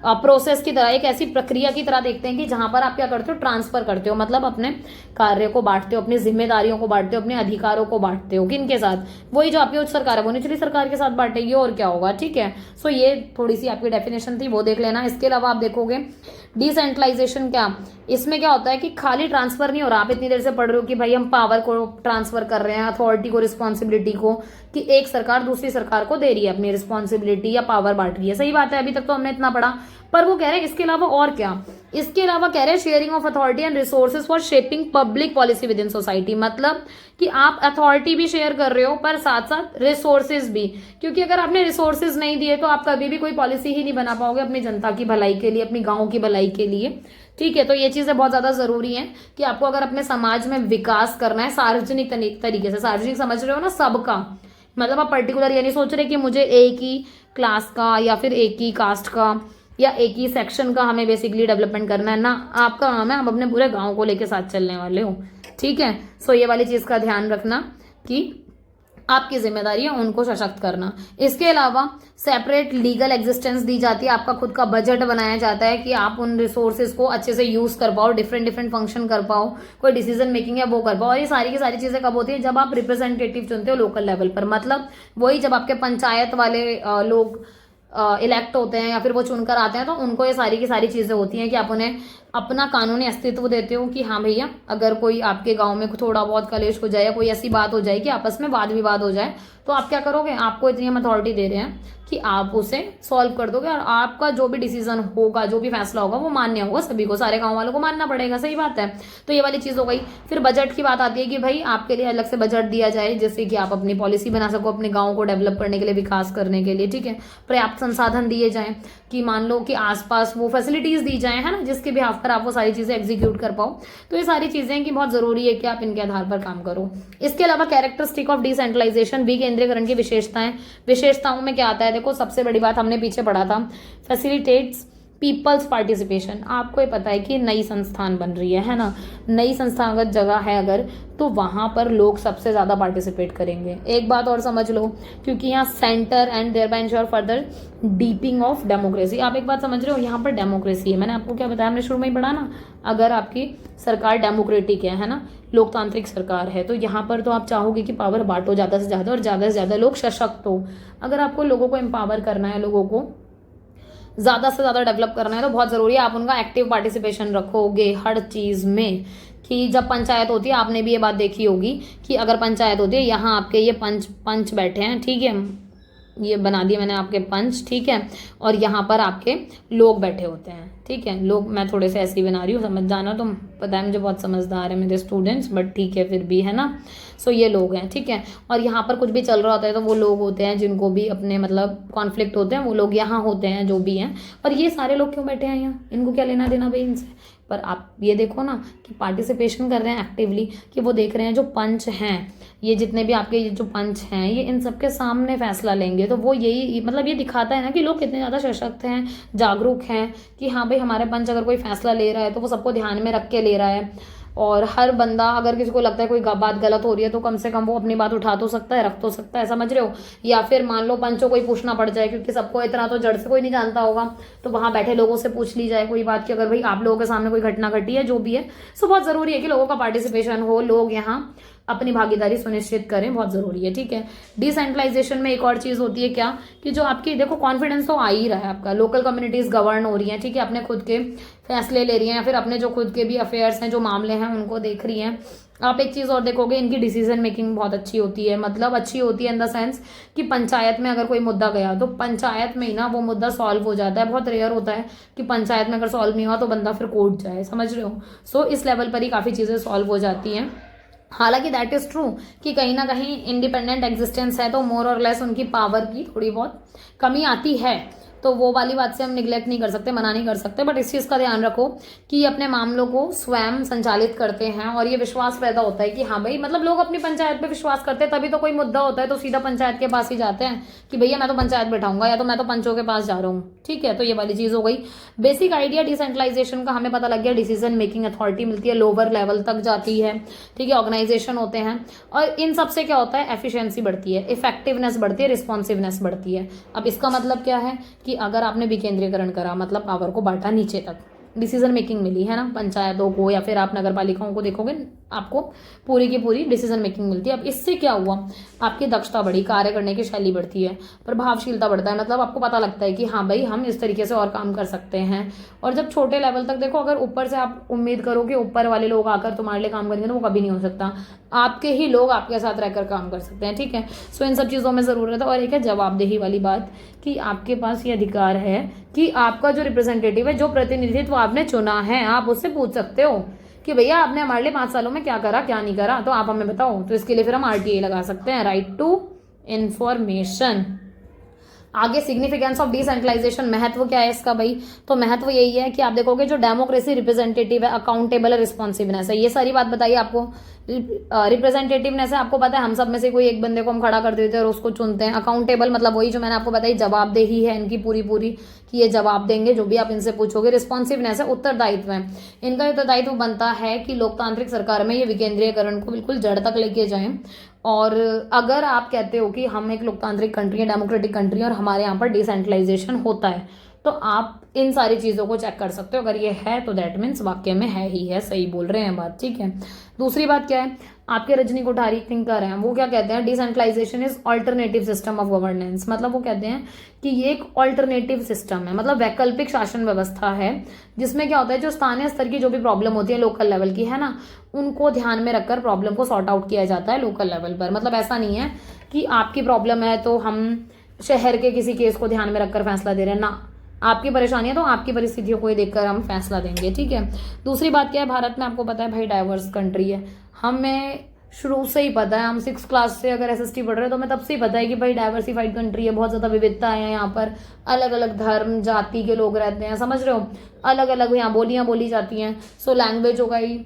प्रोसेस की तरह, एक ऐसी प्रक्रिया की तरह देखते हैं कि जहां पर आप क्या करते हो, ट्रांसफर करते हो, मतलब अपने कार्य को बांटते हो, अपनी जिम्मेदारियों को बांटते हो, अपने अधिकारों को बांटते हो। किन के साथ? वही जो आपकी उच्च सरकार है वो निचली सरकार के साथ बांटेगी, और क्या होगा, ठीक है। सो ये थोड़ी सी आपकी डेफिनेशन थी, वो देख लेना। इसके अलावा आप देखोगे डिसेंट्रलाइजेशन क्या, इसमें क्या होता है कि खाली ट्रांसफर नहीं हो रहा। आप इतनी देर से पढ़ रहे हो कि भाई हम पावर को ट्रांसफर कर रहे हैं, अथॉरिटी को, रिस्पॉन्सिबिलिटी को, कि एक सरकार दूसरी सरकार को दे रही है अपनी रिस्पॉन्सिबिलिटी या पावर बांट रही है। सही बात है, अभी तक तो हमने इतना पढ़ा, पर वो कह रहे हैं इसके अलावा और क्या। इसके अलावा कह रहे हैं sharing of authority and resources for shaping public policy with in society, मतलब कि आप अथॉरिटी भी शेयर कर रहे हो पर साथ साथ रिसोर्सेज भी, क्योंकि अगर आपने रिसोर्सेज नहीं दिए तो आप कभी भी कोई पॉलिसी ही नहीं बना पाओगे अपनी जनता की भलाई के लिए, अपनी गाँव की भलाई के लिए, ठीक है। तो ये चीजें बहुत ज्यादा जरूरी हैं कि आपको अगर अपने समाज में विकास करना है सार्वजनिक तरीके से, सार्वजनिक समझ रहे हो ना, सबका, मतलब आप पर्टिकुलर ये नहीं सोच रहे कि मुझे एक ही क्लास का या फिर एक ही कास्ट का या एक ही सेक्शन का हमें बेसिकली डेवलपमेंट करना है ना, आपका काम है, आप अपने पूरे गांव को लेके साथ चलने वाले हो, ठीक है। सो ये वाली चीज का ध्यान रखना कि आपकी जिम्मेदारी है उनको सशक्त करना। इसके अलावा सेपरेट लीगल एग्जिस्टेंस दी जाती है, आपका खुद का बजट बनाया जाता है कि आप उन रिसोर्सेज को अच्छे से यूज कर पाओ, डिफरेंट डिफरेंट फंक्शन कर पाओ, कोई डिसीजन मेकिंग है वो कर पाओ। और ये सारी की सारी चीजें कब होती है, जब आप रिप्रेजेंटेटिव चुनते हो लोकल लेवल पर, मतलब वही जब आपके पंचायत वाले लोग इलेक्ट होते हैं या फिर वो चुनकर आते हैं, तो उनको ये सारी की सारी चीजें होती हैं कि आप उन्हें अपना कानूनी अस्तित्व देते हो कि हाँ भैया, अगर कोई आपके गांव में थोड़ा बहुत कलेश हो जाए या कोई ऐसी बात हो जाए कि आपस में वाद विवाद हो जाए, तो आप क्या करोगे, आपको इतनी हम अथॉरिटी दे रहे हैं कि आप उसे सॉल्व कर दोगे, और आपका जो भी डिसीजन होगा, जो भी फैसला होगा, वो मान्य होगा, सभी को, सारे गांव वालों को मानना पड़ेगा। सही बात है। तो ये वाली चीज हो गई। फिर बजट की बात आती है कि भाई आपके लिए अलग से बजट दिया जाए, जिससे कि आप अपनी पॉलिसी बना सको, अपने गाँव को डेवलप करने के लिए, विकास करने के लिए, ठीक है। पर्याप्त संसाधन दिए जाए कि मान लो कि आसपास वो फैसिलिटीज दी जाए, है ना, जिसके बिहाफ पर आप वो सारी चीजें एग्जीक्यूट कर पाओ। तो ये सारी चीजें कि बहुत जरूरी है कि आप इनके आधार पर काम करो। इसके अलावा कैरेक्टरिस्टिक ऑफ डिसेंट्रलाइजेशन, विकेंद्रीकरण की विशेषताओं में क्या आता है, देखो सबसे बड़ी बात हमने पीछे पढ़ा था, फैसिलिटेट्स पीपल्स पार्टिसिपेशन। आपको ये पता है कि नई संस्थान बन रही है ना, नई संस्थागत जगह है अगर, तो वहां पर लोग सबसे ज्यादा पार्टिसिपेट करेंगे। एक बात और समझ लो, क्योंकि यहाँ centre and thereby ensure further deepening of democracy. आप एक बात समझ रहे हो, यहाँ पर डेमोक्रेसी है। मैंने आपको क्या बताया, हमने शुरू में ही पढ़ा ना, अगर आपकी सरकार डेमोक्रेटिक है ना, लोकतांत्रिक सरकार है, तो यहाँ पर तो आप चाहोगे कि पावर बांटो ज्यादा से ज्यादा और ज्यादा से ज्यादा लोग सशक्त हो। अगर आपको लोगों को एम्पावर करना है, लोगों को ज्यादा से ज्यादा डेवलप करना है, तो बहुत जरूरी है आप उनका एक्टिव पार्टिसिपेशन रखोगे हर चीज में। कि जब पंचायत होती है, आपने भी ये बात देखी होगी कि अगर पंचायत होती है, यहाँ आपके ये पंच बैठे हैं, ठीक है, ये बना दिए मैंने आपके पंच, ठीक है, और यहाँ पर आपके लोग बैठे होते हैं, ठीक है। लोग मैं थोड़े से ऐसे ही बना रही हूँ, समझ जाना, तुम पता है मुझे बहुत समझदार है मेरे स्टूडेंट्स, बट ठीक है फिर भी, है ना। सो ये लोग हैं, ठीक है। और यहाँ पर कुछ भी चल रहा होता है तो वो लोग होते हैं जिनको भी अपने मतलब कॉन्फ्लिक्ट होते हैं, वो लोग यहाँ होते हैं जो भी हैं। और ये सारे लोग क्यों बैठे हैं यहाँ, इनको क्या लेना देना भाई इनसे। पर आप ये देखो ना कि पार्टिसिपेशन कर रहे हैं एक्टिवली, कि वो देख रहे हैं जो पंच हैं, ये जितने भी आपके ये जो पंच हैं, ये इन सबके सामने फैसला लेंगे। तो वो यही मतलब ये दिखाता है ना कि लोग कितने ज़्यादा सशक्त हैं, जागरूक हैं, कि हाँ भाई हमारे पंच अगर कोई फैसला ले रहा है तो वो सबको ध्यान में रख के ले रहा है। और हर बंदा, अगर किसी को लगता है कोई बात गलत हो रही है, तो कम से कम वो अपनी बात उठा तो सकता है, रख तो सकता है, समझ रहे हो। या फिर मान लो पंचों को ही पूछना पड़ जाए, क्योंकि सबको इतना तो जड़ से कोई नहीं जानता होगा, तो वहां बैठे लोगों से पूछ ली जाए कोई बात, कि अगर भाई आप लोगों के सामने कोई घटना घटी है, जो भी है। सो बहुत जरूरी है कि लोगों का पार्टिसिपेशन हो, लोग यहाँ अपनी भागीदारी सुनिश्चित करें, बहुत जरूरी है, ठीक है। डिसेंट्रलाइजेशन में एक और चीज होती है क्या, कि जो आपकी देखो कॉन्फिडेंस तो आ ही रहा है आपका, लोकल कम्युनिटीज गवर्न हो रही हैं, ठीक है, अपने खुद के फैसले ले रही हैं, या फिर अपने जो खुद के भी अफेयर्स हैं, जो मामले हैं, उनको देख रही हैं। आप एक चीज और देखोगे, इनकी डिसीजन मेकिंग बहुत अच्छी होती है, मतलब अच्छी होती है इन द सेंस कि पंचायत में अगर कोई मुद्दा गया तो पंचायत में ही ना वो मुद्दा सॉल्व हो जाता है। बहुत रेयर होता है कि पंचायत में अगर सॉल्व नहीं हुआ तो बंदा फिर कोर्ट जाए, समझ रहे हो। सो इस लेवल पर ही काफी चीजें सॉल्व हो जाती हैं। हालांकि दैट इज ट्रू कि कहीं ना कहीं इंडिपेंडेंट एग्जिस्टेंस है तो मोर और लेस उनकी पावर की थोड़ी बहुत कमी आती है, तो वो वाली बात से हम निगलेक्ट नहीं कर सकते, मना नहीं कर सकते। बट इस चीज़ का ध्यान रखो कि अपने मामलों को स्वयं संचालित करते हैं, और ये विश्वास पैदा होता है कि हाँ भाई, मतलब लोग अपनी पंचायत पे विश्वास करते हैं, तभी तो कोई मुद्दा होता है तो सीधा पंचायत के पास ही जाते हैं कि भैया मैं तो पंचायत बैठाऊंगा, या तो मैं तो पंचों के पास जा रहा हूँ, ठीक है। तो ये वाली चीज़ हो गई। बेसिक आइडिया डिसेंट्रलाइजेशन का हमें पता लग गया, डिसीजन मेकिंग अथॉरिटी मिलती है, लोअर लेवल तक जाती है, ठीक है, ऑर्गेनाइजेशन होते हैं, और इन सबसे क्या होता है, एफिशिएंसी बढ़ती है, इफेक्टिवनेस बढ़ती है, रिस्पॉन्सिवनेस बढ़ती है। अब इसका मतलब क्या है कि अगर आपने विकेंद्रीकरण करा, मतलब पावर को बांटा नीचे तक, डिसीजन मेकिंग मिली है ना पंचायतों को, या फिर आप नगर पालिकाओं को देखोगे आपको पूरी की पूरी डिसीजन मेकिंग मिलती है। अब इससे क्या हुआ, आपकी दक्षता बढ़ी, कार्य करने की शैली बढ़ती है, प्रभावशीलता बढ़ता है, मतलब आपको पता लगता है कि हाँ भाई हम इस तरीके से और काम कर सकते हैं। और जब छोटे लेवल तक देखो, अगर ऊपर से आप उम्मीद करो कि ऊपर वाले लोग आकर तुम्हारे लिए काम करेंगे तो वो कभी नहीं हो सकता, आपके ही लोग आपके साथ रहकर काम कर सकते हैं, ठीक है। सो इन सब चीज़ों में ज़रूरत है। और एक है जवाबदेही वाली बात, कि आपके पास ये अधिकार है कि आपका जो रिप्रेजेंटेटिव है, जो प्रतिनिधित्व आपने चुना है, आप उससे पूछ सकते हो कि भैया आपने हमारे लिए 5 सालों में क्या करा, क्या नहीं करा, तो आप हमें बताओ। तो इसके लिए फिर हम आरटीआई लगा सकते हैं, राइट टू इंफॉर्मेशन। आगे सिग्निफिकेंस ऑफ डिसेंट्रलाइजेशन, महत्व क्या है इसका भाई, तो महत्व यही है कि आप देखोगे जो डेमोक्रेसी रिप्रेजेंटेटिव है, अकाउंटेबल है, रिस्पॉन्सिवनेस है, ये सारी बात बताइए आपको। रिप्रेजेंटेटिवनेस है, आपको पता है हम सब में से कोई एक बंदे को हम खड़ा कर देते हैं और उसको चुनते हैं। अकाउंटेबल मतलब वही जो मैंने आपको बताई, जवाबदेही है इनकी पूरी पूरी, कि ये जवाब देंगे जो भी आप इनसे पूछोगे। रिस्पॉन्सिवनेस है, उत्तरदायित्व है, इनका उत्तरदायित्व बनता है कि लोकतांत्रिक सरकार में ये विकेंद्रीयकरण को बिल्कुल जड़ तक लेके जाएं। और अगर आप कहते हो कि हम एक लोकतांत्रिक कंट्री है, डेमोक्रेटिक कंट्री है और हमारे यहाँ पर डिसेंट्रलाइजेशन होता है, तो आप इन सारी चीज़ों को चेक कर सकते हो। अगर ये है तो दैट मीन्स वाक्य में है ही है, सही बोल रहे हैं बात, ठीक है। दूसरी बात क्या है, आपके रजनी कोठारी थिंकर हैं, वो क्या कहते हैं, decentralization is alternative system of governance, मतलब वो कहते हैं कि ये एक ऑल्टरनेटिव सिस्टम है, मतलब वैकल्पिक शासन व्यवस्था है, जिसमें क्या होता है जो स्थानीय स्तर की जो भी प्रॉब्लम होती है लोकल लेवल की, है ना, उनको ध्यान में रखकर प्रॉब्लम को सॉर्ट आउट किया जाता है लोकल लेवल पर। मतलब ऐसा नहीं है कि आपकी प्रॉब्लम है तो हम शहर के किसी केस को ध्यान में रखकर फैसला दे रहे हैं, ना, आपकी परेशानी है तो आपकी परिस्थितियों को ही देखकर हम फैसला देंगे, ठीक है। दूसरी बात क्या है, भारत में आपको पता है भाई डाइवर्स कंट्री है, हमें शुरू से ही पता है, हम 6th क्लास से अगर एसएसटी पढ़ रहे हैं तो हमें तब से ही पता है कि भाई डाइवर्सिफाइड कंट्री है, बहुत ज़्यादा विविधता है यहाँ पर, अलग अलग धर्म जाति के लोग रहते हैं, समझ रहे हो, अलग अलग यहाँ बोलियाँ बोली जाती हैं। सो लैंग्वेज हो गई,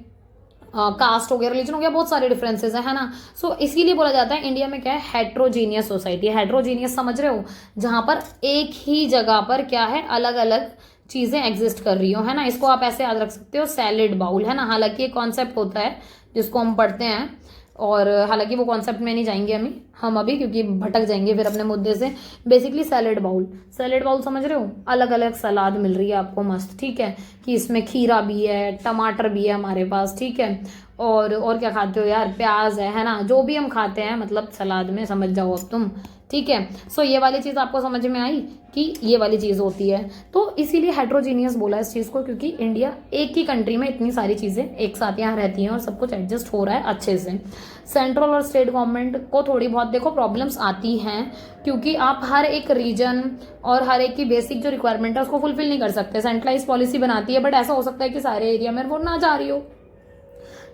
कास्ट हो गया, रिलीजन हो गया, बहुत सारे डिफरेंसेस है ना। सो इसीलिए बोला जाता है इंडिया में क्या है, हेट्रोजीनियस सोसाइटी है। हेट्रोजीनियस समझ रहे हो, जहां पर एक ही जगह पर क्या है, अलग अलग चीजें एग्जिस्ट कर रही हो, है ना। इसको आप ऐसे याद रख सकते हो, सैलेड बाउल, है ना। हालांकि एक कॉन्सेप्ट होता है जिसको हम पढ़ते हैं, और हालांकि वो कॉन्सेप्ट में नहीं जाएंगे हम अभी, क्योंकि भटक जाएंगे फिर अपने मुद्दे से। बेसिकली सैलेड बाउल समझ रहे हो, अलग अलग सलाद मिल रही है आपको मस्त, ठीक है, कि इसमें खीरा भी है, टमाटर भी है हमारे पास, ठीक है, और क्या खाते हो यार, प्याज है ना, जो भी हम खाते हैं मतलब सलाद में, समझ जाओ अब तुम, ठीक है। सो ये वाली चीज़ आपको समझ में आई कि ये वाली चीज़ होती है। तो इसीलिए हेट्रोजीनियस बोला इस चीज़ को, क्योंकि इंडिया एक ही कंट्री में इतनी सारी चीज़ें एक साथ यहाँ रहती हैं और सब कुछ एडजस्ट हो रहा है अच्छे से। सेंट्रल और स्टेट गवर्नमेंट को थोड़ी बहुत देखो प्रॉब्लम्स आती हैं, क्योंकि आप हर एक रीजन और हर एक की बेसिक जो रिक्वायरमेंट है उसको फुलफिल नहीं कर सकते। सेंट्रलाइज पॉलिसी बनाती है, बट ऐसा हो सकता है कि सारे एरिया में वो ना जा रही हो,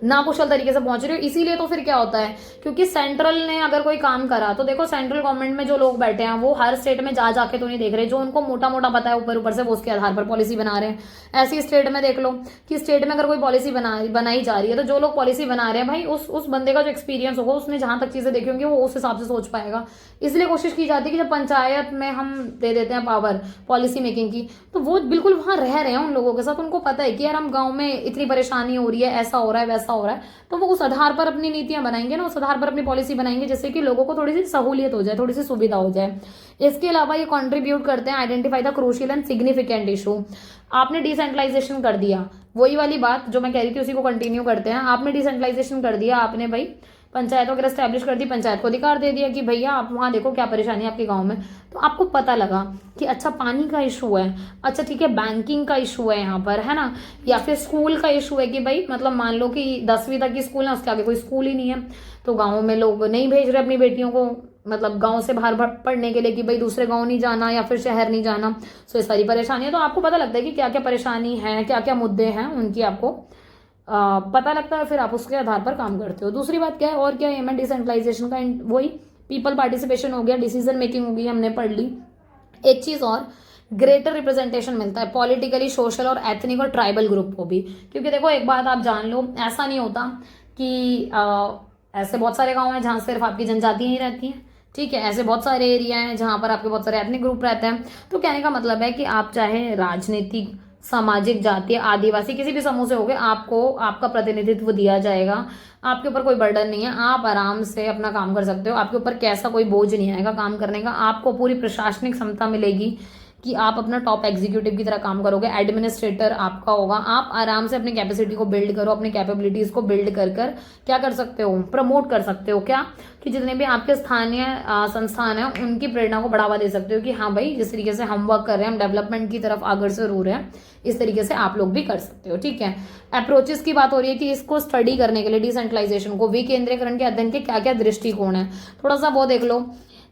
ना कुशल तरीके से पहुंच रही हो। इसीलिए तो फिर क्या होता है, क्योंकि सेंट्रल ने अगर कोई काम करा तो देखो सेंट्रल गवर्नमेंट में जो लोग बैठे हैं वो हर स्टेट में जा जाके तो नहीं देख रहे, जो उनको मोटा मोटा पता है ऊपर ऊपर से वो उसके आधार पर पॉलिसी बना रहे हैं। ऐसी स्टेट में देख लो कि स्टेट में अगर कोई पॉलिसी बनाई जा रही है तो जो लोग पॉलिसी बना रहे हैं भाई उस बंदे का जो एक्सपीरियंस होगा, उसने जहां तक चीजें देखी होंगी वो उस हिसाब से सोच पाएगा। इसलिए कोशिश की जाती है कि जब पंचायत में हम दे देते हैं पावर पॉलिसी मेकिंग की, तो वो बिल्कुल वहां रह रहे हैं उन लोगों के साथ, उनको पता है कि यार हम गाँव में इतनी परेशानी हो रही है, ऐसा हो रहा है, वैसा हो रहा है, तो वो उस आधार पर अपनी नीतियां बनाएंगे ना, उस आधार पर अपनी पॉलिसी बनाएंगे, जिससे कि लोगों को थोड़ी सी सहूलियत हो जाए, थोड़ी सी सुविधा हो जाए। इसके अलावा ये कंट्रीब्यूट करते हैं identify the crucial and significant issue. आपने डिसेंट्रलाइजेशन कर दिया, वही वाली बात जो मैं कह रही थी उसी को कंटिन्यू करते हैं। आपने डिसेंट्रलाइजेशन कर दिया, आपने भाई पंचायत वगैरह स्टैब्लिश कर दी, पंचायत को अधिकार दे दिया कि भैया आप वहाँ देखो क्या परेशानी है आपके गांव में, तो आपको पता लगा कि अच्छा पानी का इशू है, अच्छा ठीक है बैंकिंग का इशू है यहाँ पर, है ना, या फिर स्कूल का इशू है कि भाई मतलब मान लो कि 10वीं तक की स्कूल है, उसके आगे कोई स्कूल ही नहीं है, तो गाँव में लोग नहीं भेज रहे अपनी बेटियों को मतलब गांव से बाहर पढ़ने के लिए कि भाई दूसरे गांव नहीं जाना या फिर शहर नहीं जाना। सो ये सारी परेशानी है, तो आपको पता लगता है कि क्या क्या परेशानी है, क्या क्या मुद्दे हैं उनकी, आपको पता लगता है, फिर आप उसके आधार पर काम करते हो। दूसरी बात क्या है, और क्या है डिसेंट्रलाइजेशन का, वही पीपल पार्टिसिपेशन हो गया, डिसीजन मेकिंग हो गई, हमने पढ़ ली। एक चीज और, ग्रेटर रिप्रेजेंटेशन मिलता है पॉलिटिकली, सोशल और एथनिक और ट्राइबल ग्रुप को भी, क्योंकि देखो एक बात आप जान लो, ऐसा नहीं होता कि ऐसे बहुत सारे गाँव हैं जहाँ सिर्फ आपकी जनजाति ही रहती है, ठीक है, ऐसे बहुत सारे एरिया हैं जहाँ पर आपके बहुत सारे एथनिक ग्रुप रहते हैं। तो कहने का मतलब है कि आप चाहे राजनीतिक, सामाजिक, जातीय, आदिवासी किसी भी समूह से हो गए, आपको आपका प्रतिनिधित्व दिया जाएगा, आपके ऊपर कोई बर्डन नहीं है, आप आराम से अपना काम कर सकते हो, आपके ऊपर कैसा कोई बोझ नहीं आएगा काम करने का, आपको पूरी प्रशासनिक क्षमता मिलेगी कि आप अपना टॉप एग्जीक्यूटिव की तरह काम करोगे, एडमिनिस्ट्रेटर आपका होगा, आप आराम से अपनी कैपेसिटी को बिल्ड करो, अपनी कैपेबिलिटीज को बिल्ड कर कर क्या कर सकते हो, प्रमोट कर सकते हो, क्या कि जितने भी आपके स्थानीय संस्थान है उनकी प्रेरणा को बढ़ावा दे सकते हो कि हाँ भाई जिस तरीके से हम वर्क कर रहे हैं, हम डेवलपमेंट की तरफ अग्रसर हो रहे हैं, इस तरीके से आप लोग भी कर सकते हो। ठीक है, अप्रोचेस की बात हो रही है कि इसको स्टडी करने के लिए डिसेंट्रलाइजेशन को, विकेंद्रीकरण के अध्ययन के क्या क्या दृष्टिकोण है, थोड़ा सा वो देख लो।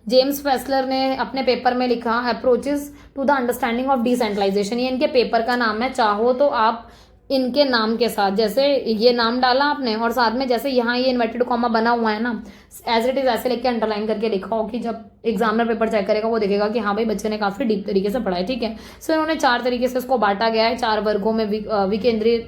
जेम्स फेस्लर ने अपने पेपर में लिखा approaches to the understanding of decentralization, ये इनके पेपर का नाम है। चाहो तो आप इनके नाम के साथ जैसे ये नाम डाला आपने और साथ में जैसे यहाँ ये इन्वर्टेड कॉमा बना हुआ है ना, एज इट इज ऐसे लिख के अंडरलाइन करके लिखा हो कि जब एग्जामिनर पेपर चेक करेगा वो देखेगा कि हाँ भाई बच्चे ने काफी डीप तरीके से पढ़ा है। ठीक है, सो इन्होंने 4 तरीके से इसको बांटा गया है, 4 वर्गों में विकेंद्रीय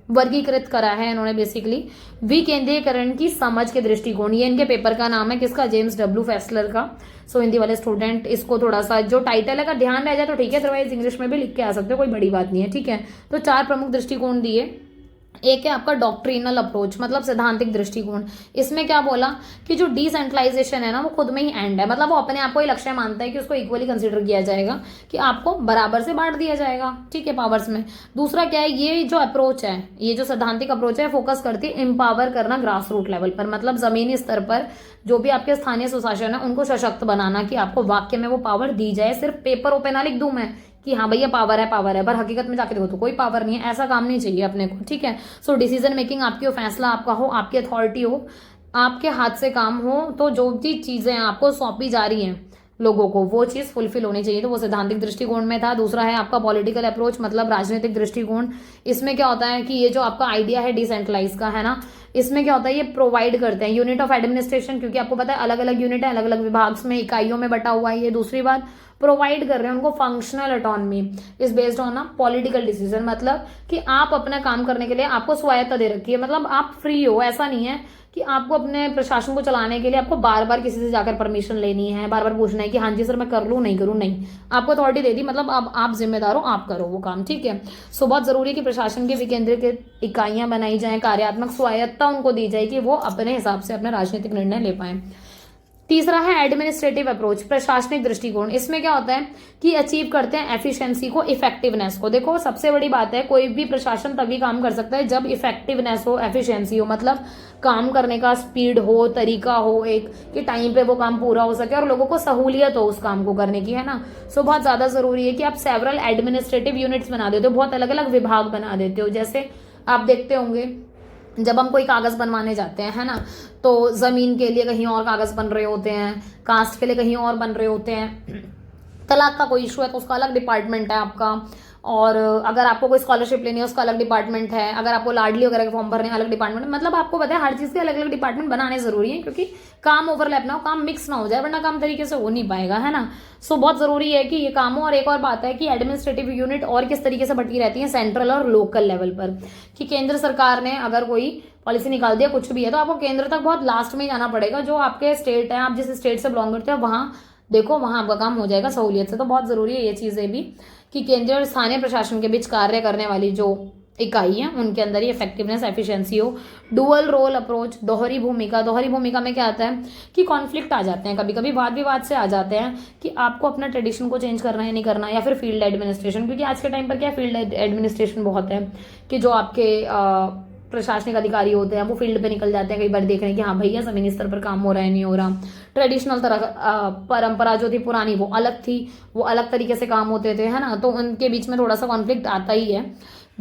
वर्गीकृत करा है इन्होंने बेसिकली। विकेंद्रीकरण की समझ के दृष्टिकोण, ये इनके पेपर का नाम है, किसका, जेम्स डब्ल्यू फेस्लर का। सो हिंदी वाले स्टूडेंट इसको थोड़ा सा जो टाइटल है अगर ध्यान रह जाए तो ठीक है, अदरवाइज इंग्लिश में भी लिख के आ सकते हो, कोई बड़ी बात नहीं है। ठीक है, तो 4 प्रमुख दृष्टिकोण दिए। एक है आपका डॉक्ट्रिनल अप्रोच, मतलब सैद्धांतिक दृष्टिकोण। इसमें क्या बोला कि जो डिसेंट्रलाइजेशन है ना वो खुद में ही एंड है, मतलब वो अपने आप को ही लक्ष्य मानता है कि उसको इक्वली कंसीडर किया जाएगा, कि आपको बराबर से बांट दिया जाएगा, ठीक है, पावर्स में। दूसरा क्या है, ये जो अप्रोच है, ये जो सैद्धांतिक अप्रोच है, फोकस करती है एम्पावर करना ग्रास रूट लेवल पर, मतलब जमीनी स्तर पर जो भी आपके स्थानीय सुशासन है उनको सशक्त बनाना, कि आपको वाक्य में वो पावर दी जाए। सिर्फ पेपर पे ना लिख दूं मैं कि हाँ भैया पावर है, पर हकीकत में जाके देखो तो कोई पावर नहीं है, ऐसा काम नहीं चाहिए अपने को। ठीक है, सो डिसीजन मेकिंग आपकी हो, फैसला आपका हो, आपकी अथॉरिटी हो, आपके हाथ से काम हो, तो जो भी चीजें आपको सौंपी जा रही हैं लोगों को वो चीज फुलफिल होनी चाहिए, तो वो सैद्धांतिक दृष्टिकोण में था। दूसरा है आपका पॉलिटिकल अप्रोच, मतलब राजनीतिक दृष्टिकोण। इसमें क्या होता है कि ये जो आपका आइडिया है डिसेंट्रलाइज का, है ना, इसमें क्या होता है, ये प्रोवाइड करते हैं यूनिट ऑफ एडमिनिस्ट्रेशन, क्योंकि आपको पता है अलग अलग यूनिट है, अलग अलग विभाग में, इकाइयों में बटा हुआ है ये। दूसरी बात, प्रोवाइड कर रहे हैं उनको functional autonomy is based on a political decision, मतलब कि आप अपना काम करने के लिए आपको स्वायत्ता दे रखी है, मतलब आप फ्री हो। ऐसा नहीं है कि आपको अपने प्रशासन को चलाने के लिए आपको बार बार किसी से जाकर परमिशन लेनी है, बार बार पूछना है कि हाँ जी सर मैं कर लूँ नहीं करूँ, नहीं, आपको अथॉरिटी दे दी, मतलब अब आप जिम्मेदार हो, आप करो वो काम। ठीक है, सो बहुत जरूरी है कि प्रशासन की विकेंद्रीकृत इकाइयां बनाई जाएं, कार्यात्मक स्वायत्ता उनको दी जाए कि वो अपने हिसाब से अपने राजनीतिक निर्णय ले पाए। तीसरा है एडमिनिस्ट्रेटिव अप्रोच, प्रशासनिक दृष्टिकोण। इसमें क्या होता है कि अचीव करते हैं एफिशिएंसी को, इफेक्टिवनेस को। देखो सबसे बड़ी बात है, कोई भी प्रशासन तभी काम कर सकता है जब इफेक्टिवनेस हो, एफिशिएंसी हो, मतलब काम करने का स्पीड हो, तरीका हो, एक कि टाइम पे वो काम पूरा हो सके और लोगों को सहूलियत हो उस काम को करने की, है ना। सो बहुत ज्यादा जरूरी है कि आप सेवरल एडमिनिस्ट्रेटिव यूनिट्स बना देते हो, बहुत अलग अलग विभाग बना देते हो। जैसे आप देखते होंगे जब हम कोई कागज बनवाने जाते हैं, है ना, तो जमीन के लिए कहीं और कागज बन रहे होते हैं, कास्ट के लिए कहीं और बन रहे होते हैं, तलाक का कोई इशू है तो उसका अलग डिपार्टमेंट है आपका, और अगर आपको कोई स्कॉलरशिप लेनी है उसका अलग डिपार्टमेंट है, अगर आपको लाडली वगैरह के फॉर्म भरने अलग डिपार्टमेंट, मतलब आपको पता है हर चीज के अलग अलग डिपार्टमेंट बनाने जरूरी है, क्योंकि काम ओवरलैप ना हो, काम मिक्स ना हो जाए, वरना काम तरीके से हो नहीं पाएगा, है ना। सो बहुत जरूरी है कि ये काम हो। और एक और बात है कि एडमिनिस्ट्रेटिव यूनिट और किस तरीके से बटी रहती है, सेंट्रल और लोकल लेवल पर, कि केंद्र सरकार ने अगर कोई पॉलिसी निकाल दिया कुछ भी है तो आपको केंद्र तक बहुत लास्ट में जाना पड़ेगा, जो आपके स्टेट है, आप जिस स्टेट से बिलोंग करते हैं वहां देखो, वहां आपका काम हो जाएगा सहूलियत से। तो बहुत जरूरी है ये चीजें भी कि केंद्रीय और स्थानीय प्रशासन के बीच कार्य करने वाली जो इकाई है उनके अंदर ही इफेक्टिवनेस, एफिशिएंसी हो। डुअल रोल अप्रोच, दोहरी भूमिका। दोहरी भूमिका में क्या आता है कि कॉन्फ्लिक्ट आ जाते हैं, कभी कभी वाद विवाद से आ जाते हैं कि आपको अपना ट्रेडिशन को चेंज करना है नहीं करना, या फिर फील्ड एडमिनिस्ट्रेशन, क्योंकि आज के टाइम पर क्या फील्ड एडमिनिस्ट्रेशन बहुत है कि जो आपके प्रशासनिक अधिकारी होते हैं वो फील्ड पे निकल जाते हैं कई बार देखने कि हाँ भैया जमीनी स्तर पर काम हो रहा है नहीं हो रहा। ट्रेडिशनल तरह परंपरा जो थी पुरानी वो अलग थी, वो अलग तरीके से काम होते थे, है ना, तो उनके बीच में थोड़ा सा कॉन्फ्लिक्ट आता ही है।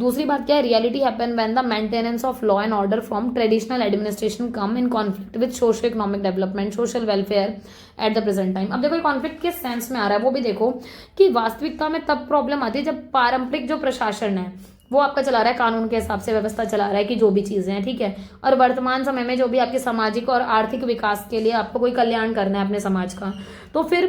दूसरी बात क्या है, reality happen when the maintenance of law and order from traditional administration come in conflict with social economic development, social welfare at the present time. अब देखो कॉन्फ्लिक्ट किस सेंस में आ रहा है वो भी देखो, कि वास्तविकता में तब प्रॉब्लम आती है जब पारंपरिक जो प्रशासन है वो आपका चला रहा है कानून के हिसाब से, व्यवस्था चला रहा है कि जो भी चीजें हैं, ठीक है, और वर्तमान समय में जो भी आपके सामाजिक और आर्थिक विकास के लिए आपको कोई कल्याण करना है अपने समाज का, तो फिर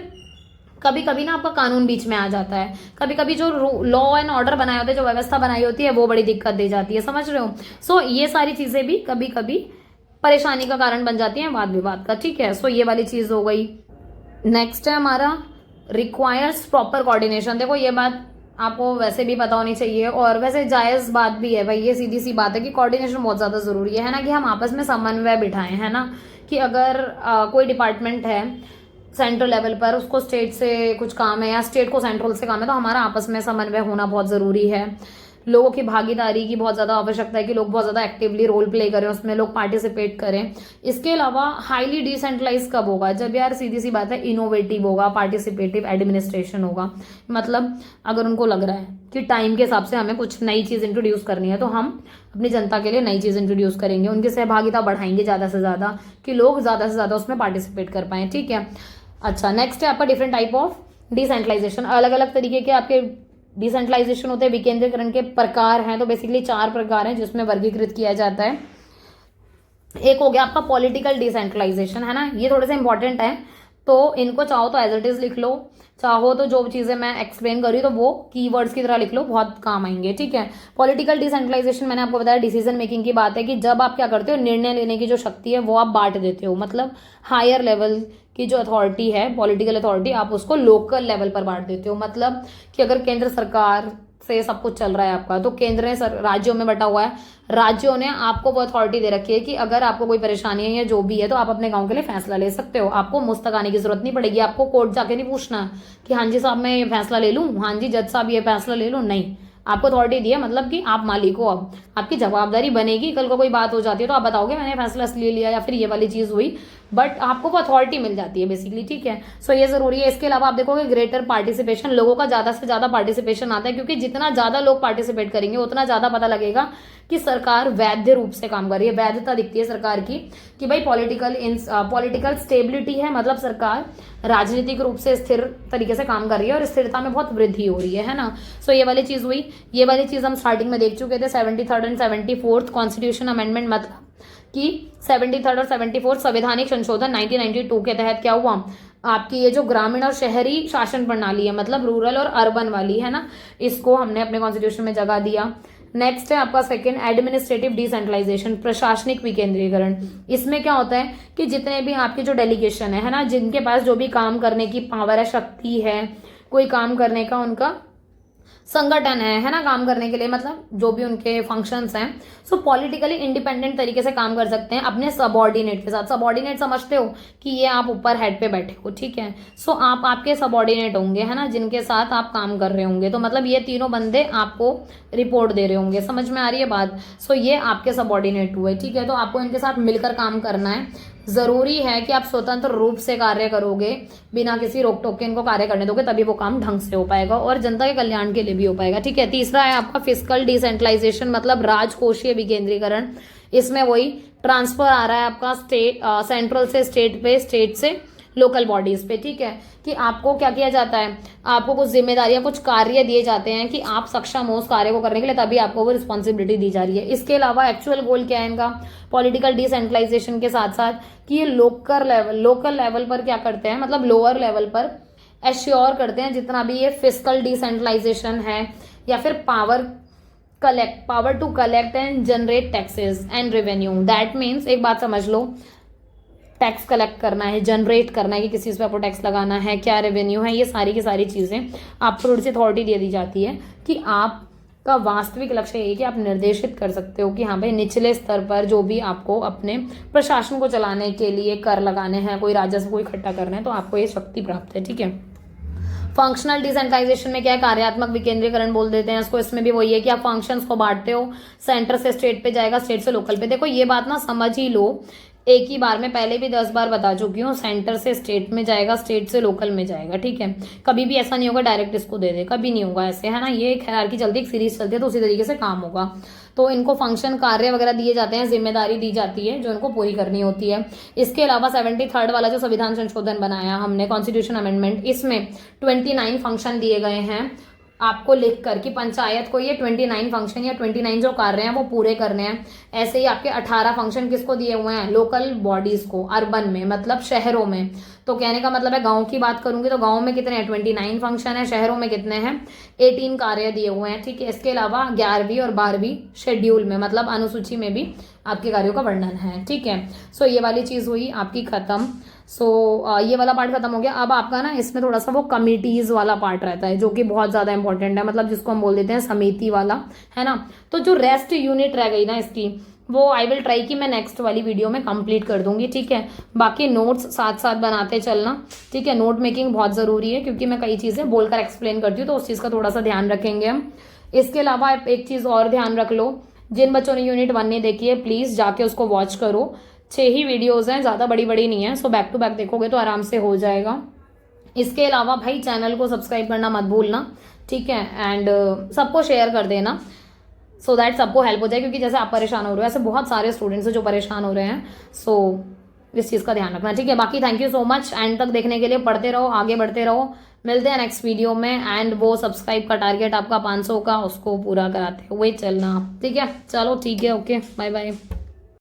कभी कभी ना आपका कानून बीच में आ जाता है, कभी कभी जो लॉ एंड ऑर्डर बनाए होते हैं, जो व्यवस्था बनाई होती है वो बड़ी दिक्कत दे जाती है, समझ रहे हो। सो ये सारी चीजें भी कभी कभी परेशानी का कारण बन जाती है वाद विवाद का, ठीक है। सो ये वाली चीज हो गई। नेक्स्ट है हमारा रिक्वायर्स प्रॉपर कोऑर्डिनेशन। देखो ये बात आपको वैसे भी पता होनी चाहिए और वैसे जायज बात भी है भाई, ये सीधी सी बात है कि कोऑर्डिनेशन बहुत ज्यादा जरूरी है ना, कि हम आपस में समन्वय बिठाएं, है ना, कि अगर कोई डिपार्टमेंट है, सेंट्रल लेवल पर उसको स्टेट से कुछ काम है या स्टेट को सेंट्रल से काम है, तो हमारा आपस में समन्वय होना बहुत ज़रूरी है। लोगों की भागीदारी की बहुत ज़्यादा आवश्यकता है कि लोग बहुत ज़्यादा एक्टिवली रोल प्ले करें, उसमें लोग पार्टिसिपेट करें। इसके अलावा हाईली डिसेंट्रलाइज कब होगा, जब यार सीधी सी बात है इनोवेटिव होगा, पार्टिसिपेटिव एडमिनिस्ट्रेशन होगा। मतलब अगर उनको लग रहा है कि टाइम के हिसाब से हमें कुछ नई चीज़ इंट्रोड्यूस करनी है, तो हम अपनी जनता के लिए नई चीज़ इंट्रोड्यूस करेंगे, उनकी सहभागिता बढ़ाएंगे ज़्यादा से ज़्यादा, कि लोग ज़्यादा से ज़्यादा उसमें पार्टिसिपेट कर पाएँ। ठीक है, अच्छा नेक्स्ट है आपका डिफरेंट टाइप ऑफ डिसेंट्रलाइजेशन। अलग अलग तरीके के आपके डिसेंट्रलाइजेशन होते हैं, विकेंद्रीकरण के प्रकार हैं। तो बेसिकली 4 प्रकार हैं जिसमें वर्गीकृत किया जाता है। एक हो गया आपका पॉलिटिकल डिसेंट्रलाइजेशन, है ना, ये थोड़े से इंपॉर्टेंट है, तो इनको चाहो तो एज इट इज लिख लो, चाहो तो जो चीज़ें मैं एक्सप्लेन कर रही हूँ तो वो कीवर्ड्स की तरह लिख लो, बहुत काम आएंगे। ठीक है, पॉलिटिकल डिसेंट्रलाइजेशन मैंने आपको बताया डिसीजन मेकिंग की बात है, कि जब आप क्या करते हो, निर्णय लेने की जो शक्ति है वो आप बांट देते हो। मतलब हायर लेवल की जो अथॉरिटी है, पॉलिटिकल अथॉरिटी, आप उसको लोकल लेवल पर बांट देते हो। मतलब कि अगर केंद्र सरकार से सब कुछ चल रहा है आपका, तो केंद्र ने राज्यों में बटा हुआ है, राज्यों ने आपको वो अथॉरिटी दे रखी है कि अगर आपको कोई परेशानी है या जो भी है, तो आप अपने गांव के लिए फैसला ले सकते हो। आपको मुस्तक आने की जरूरत नहीं पड़ेगी, आपको कोर्ट जाके नहीं पूछना कि हाँ जी साहब मैं ये फैसला ले लूँ, हाँ जी जज साहब ये फैसला ले लूँ, नहीं, आपको अथॉरिटी दी है, मतलब कि आप मालिक हो। अब आपकी जवाबदारी बनेगी, कल को कोई बात हो जाती है तो आप बताओगे मैंने फैसला इसलिए लिया या फिर ये वाली चीज़ हुई, बट आपको वो अथॉरिटी मिल जाती है बेसिकली। ठीक है, सो ये जरूरी है। इसके अलावा आप देखोगे ग्रेटर पार्टिसिपेशन, लोगों का ज़्यादा से ज़्यादा पार्टिसिपेशन आता है, क्योंकि जितना ज़्यादा लोग पार्टिसिपेट करेंगे उतना ज़्यादा पता लगेगा कि सरकार वैध रूप से काम कर रही है, वैधता दिखती है सरकार की, कि भाई पॉलिटिकल स्टेबिलिटी है, मतलब सरकार राजनीतिक रूप से स्थिर तरीके से काम कर रही है और स्थिरता में बहुत वृद्धि हो रही है ना। सो ये वाली चीज़ हुई। ये वाली चीज़ हम स्टार्टिंग में देख चुके थे, 73rd and 74th constitution amendment, मतलब कि 73rd और 74th संवैधानिक संशोधन 1992 के तहत क्या हुआ, आपकी ये जो ग्रामीण और शहरी शासन प्रणाली है, मतलब रूरल और अर्बन वाली, है ना, इसको हमने अपने कॉन्स्टिट्यूशन में जगह दिया। नेक्स्ट है आपका सेकंड एडमिनिस्ट्रेटिव डिसेंट्रलाइजेशन, प्रशासनिक विकेंद्रीकरण। इसमें क्या होता है कि जितने भी आपके जो डेलीगेशन है ना, जिनके पास जो भी काम करने की पावर है, शक्ति है, कोई काम करने का उनका संगठन है ना, काम करने के लिए, मतलब जो भी उनके फंक्शंस हैं, सो पॉलिटिकली इंडिपेंडेंट तरीके से काम कर सकते हैं अपने सबॉर्डिनेट के साथ। सबॉर्डिनेट समझते हो कि ये आप ऊपर हेड पे बैठे हो, ठीक है, सो आप आपके सबॉर्डिनेट होंगे, है ना, जिनके साथ आप काम कर रहे होंगे, तो मतलब ये तीनों बंदे आपको रिपोर्ट दे रहे होंगे, समझ में आ रही है बात। सो ये आपके सबॉर्डिनेट हुए, ठीक है, तो आपको इनके साथ मिलकर काम करना है। जरूरी है कि आप स्वतंत्र रूप से कार्य करोगे, बिना किसी रोक टोक के इनको कार्य करने दोगे, तभी वो काम ढंग से हो पाएगा और जनता के कल्याण के लिए भी हो पाएगा। ठीक है, तीसरा है आपका फिस्कल डिसेंट्रलाइजेशन, मतलब राजकोषीय विकेंद्रीकरण। इसमें वही ट्रांसफर आ रहा है आपका सेंट्रल से स्टेट पे, स्टेट से लोकल बॉडीज पे। ठीक है, कि आपको क्या किया जाता है, आपको कुछ जिम्मेदारियां, कुछ कार्य दिए जाते हैं कि आप सक्षम हो उस कार्य को करने के लिए, तभी आपको वो रिस्पॉन्सिबिलिटी दी जा रही है। इसके अलावा एक्चुअल गोल क्या है इनका, पॉलिटिकल डिसेंट्रलाइजेशन के साथ साथ, कि ये लोकल लेवल पर क्या करते हैं, मतलब लोअर लेवल पर एश्योर करते हैं जितना भी ये फिस्कल डिसेंट्रलाइजेशन है, या फिर power to collect and generate taxes and revenue. That means एक बात समझ लो, टैक्स कलेक्ट करना है, जनरेट करना है कि किसी चीज़ पे आपको टैक्स लगाना है, क्या रेवेन्यू है, ये सारी की सारी चीज़ें आपको थोड़ी सी अथॉरिटी दे दी जाती है कि आपका वास्तविक लक्ष्य ये है कि आप निर्देशित कर सकते हो कि हाँ भाई निचले स्तर पर जो भी आपको अपने प्रशासन को चलाने के लिए कर लगाने हैं, कोई राजस्व को इकट्ठा करना है, तो आपको ये शक्ति प्राप्त है। ठीक है, फंक्शनल डिसेंट्रलाइजेशन में क्या है, कार्यात्मक विकेंद्रीकरण बोल देते हैं इसको। इसमें भी वही है कि आप फंक्शंस को बांटते हो, सेंटर से स्टेट पे जाएगा, स्टेट से लोकल पे। देखो ये बात ना समझ ही लो एक ही बार में, पहले भी 10 बार बता चुकी हूँ, सेंटर से स्टेट में जाएगा, स्टेट से लोकल में जाएगा। ठीक है, कभी भी ऐसा नहीं होगा डायरेक्ट इसको दे दे, कभी नहीं होगा ऐसे, है ना, ये एक हायरार्की चलती है, एक सीरीज चलती है, तो उसी तरीके से काम होगा। तो इनको फंक्शन, कार्य वगैरह दिए जाते हैं, जिम्मेदारी दी जाती है जो इनको पूरी करनी होती है। इसके अलावा 73rd वाला जो संविधान संशोधन बनाया हमने, कॉन्स्टिट्यूशन अमेंडमेंट, इसमें 29 फंक्शन दिए गए हैं आपको लिख कर कि पंचायत को ये 29 फंक्शन या 29 जो कार्य हैं वो पूरे करने हैं। ऐसे ही आपके 18 फंक्शन किसको दिए हुए हैं, लोकल बॉडीज को, अर्बन में, मतलब शहरों में। तो कहने का मतलब है, गांव की बात करूंगी तो गांव में कितने हैं, 29 फंक्शन है, शहरों में कितने हैं, 18 कार्य दिए हुए हैं। ठीक है, इसके अलावा 11वीं और 12वीं शेड्यूल में, मतलब अनुसूची में भी आपके कार्यों का वर्णन है। ठीक है, सो ये वाली चीज हुई आपकी खत्म। सो ये वाला पार्ट खत्म हो गया। अब आपका ना इसमें थोड़ा सा वो कमिटीज वाला पार्ट रहता है जो कि बहुत ज्यादा इंपॉर्टेंट है, मतलब जिसको हम बोल देते हैं समिति वाला, है ना। तो जो रेस्ट यूनिट रह गई ना इसकी, वो आई विल ट्राई कि मैं नेक्स्ट वाली वीडियो में कंप्लीट कर दूंगी, ठीक है। बाकी नोट्स साथ साथ बनाते चलना, ठीक है। नोट मेकिंग बहुत ज़रूरी है क्योंकि मैं कई चीज़ें बोलकर एक्सप्लेन करती हूँ, तो उस चीज़ का थोड़ा सा ध्यान रखेंगे हम। इसके अलावा आप एक चीज़ और ध्यान रख लो, जिन बच्चों ने यूनिट 1 नहीं देखी है प्लीज़ जाके उसको वॉच करो। 6 ही वीडियोज़ हैं, ज़्यादा बड़ी बड़ी नहीं है, सो बैक टू बैक देखोगे तो आराम से हो जाएगा। इसके अलावा भाई चैनल को सब्सक्राइब करना मत भूलना, ठीक है। एंड सबको शेयर कर देना सो दैट सबको हेल्प हो जाए, क्योंकि जैसे आप परेशान हो रहे हो ऐसे बहुत सारे स्टूडेंट्स हैं जो परेशान हो रहे हैं। सो इस चीज़ का ध्यान रखना, ठीक है। बाकी thank you so much and तक देखने के लिए। पढ़ते रहो, आगे बढ़ते रहो। मिलते हैं नेक्स्ट वीडियो में। एंड वो सब्सक्राइब का टारगेट आपका 500 का, उसको पूरा कराते हुए चलना, ठीक है। चलो ठीक है, ओके, बाय बाय।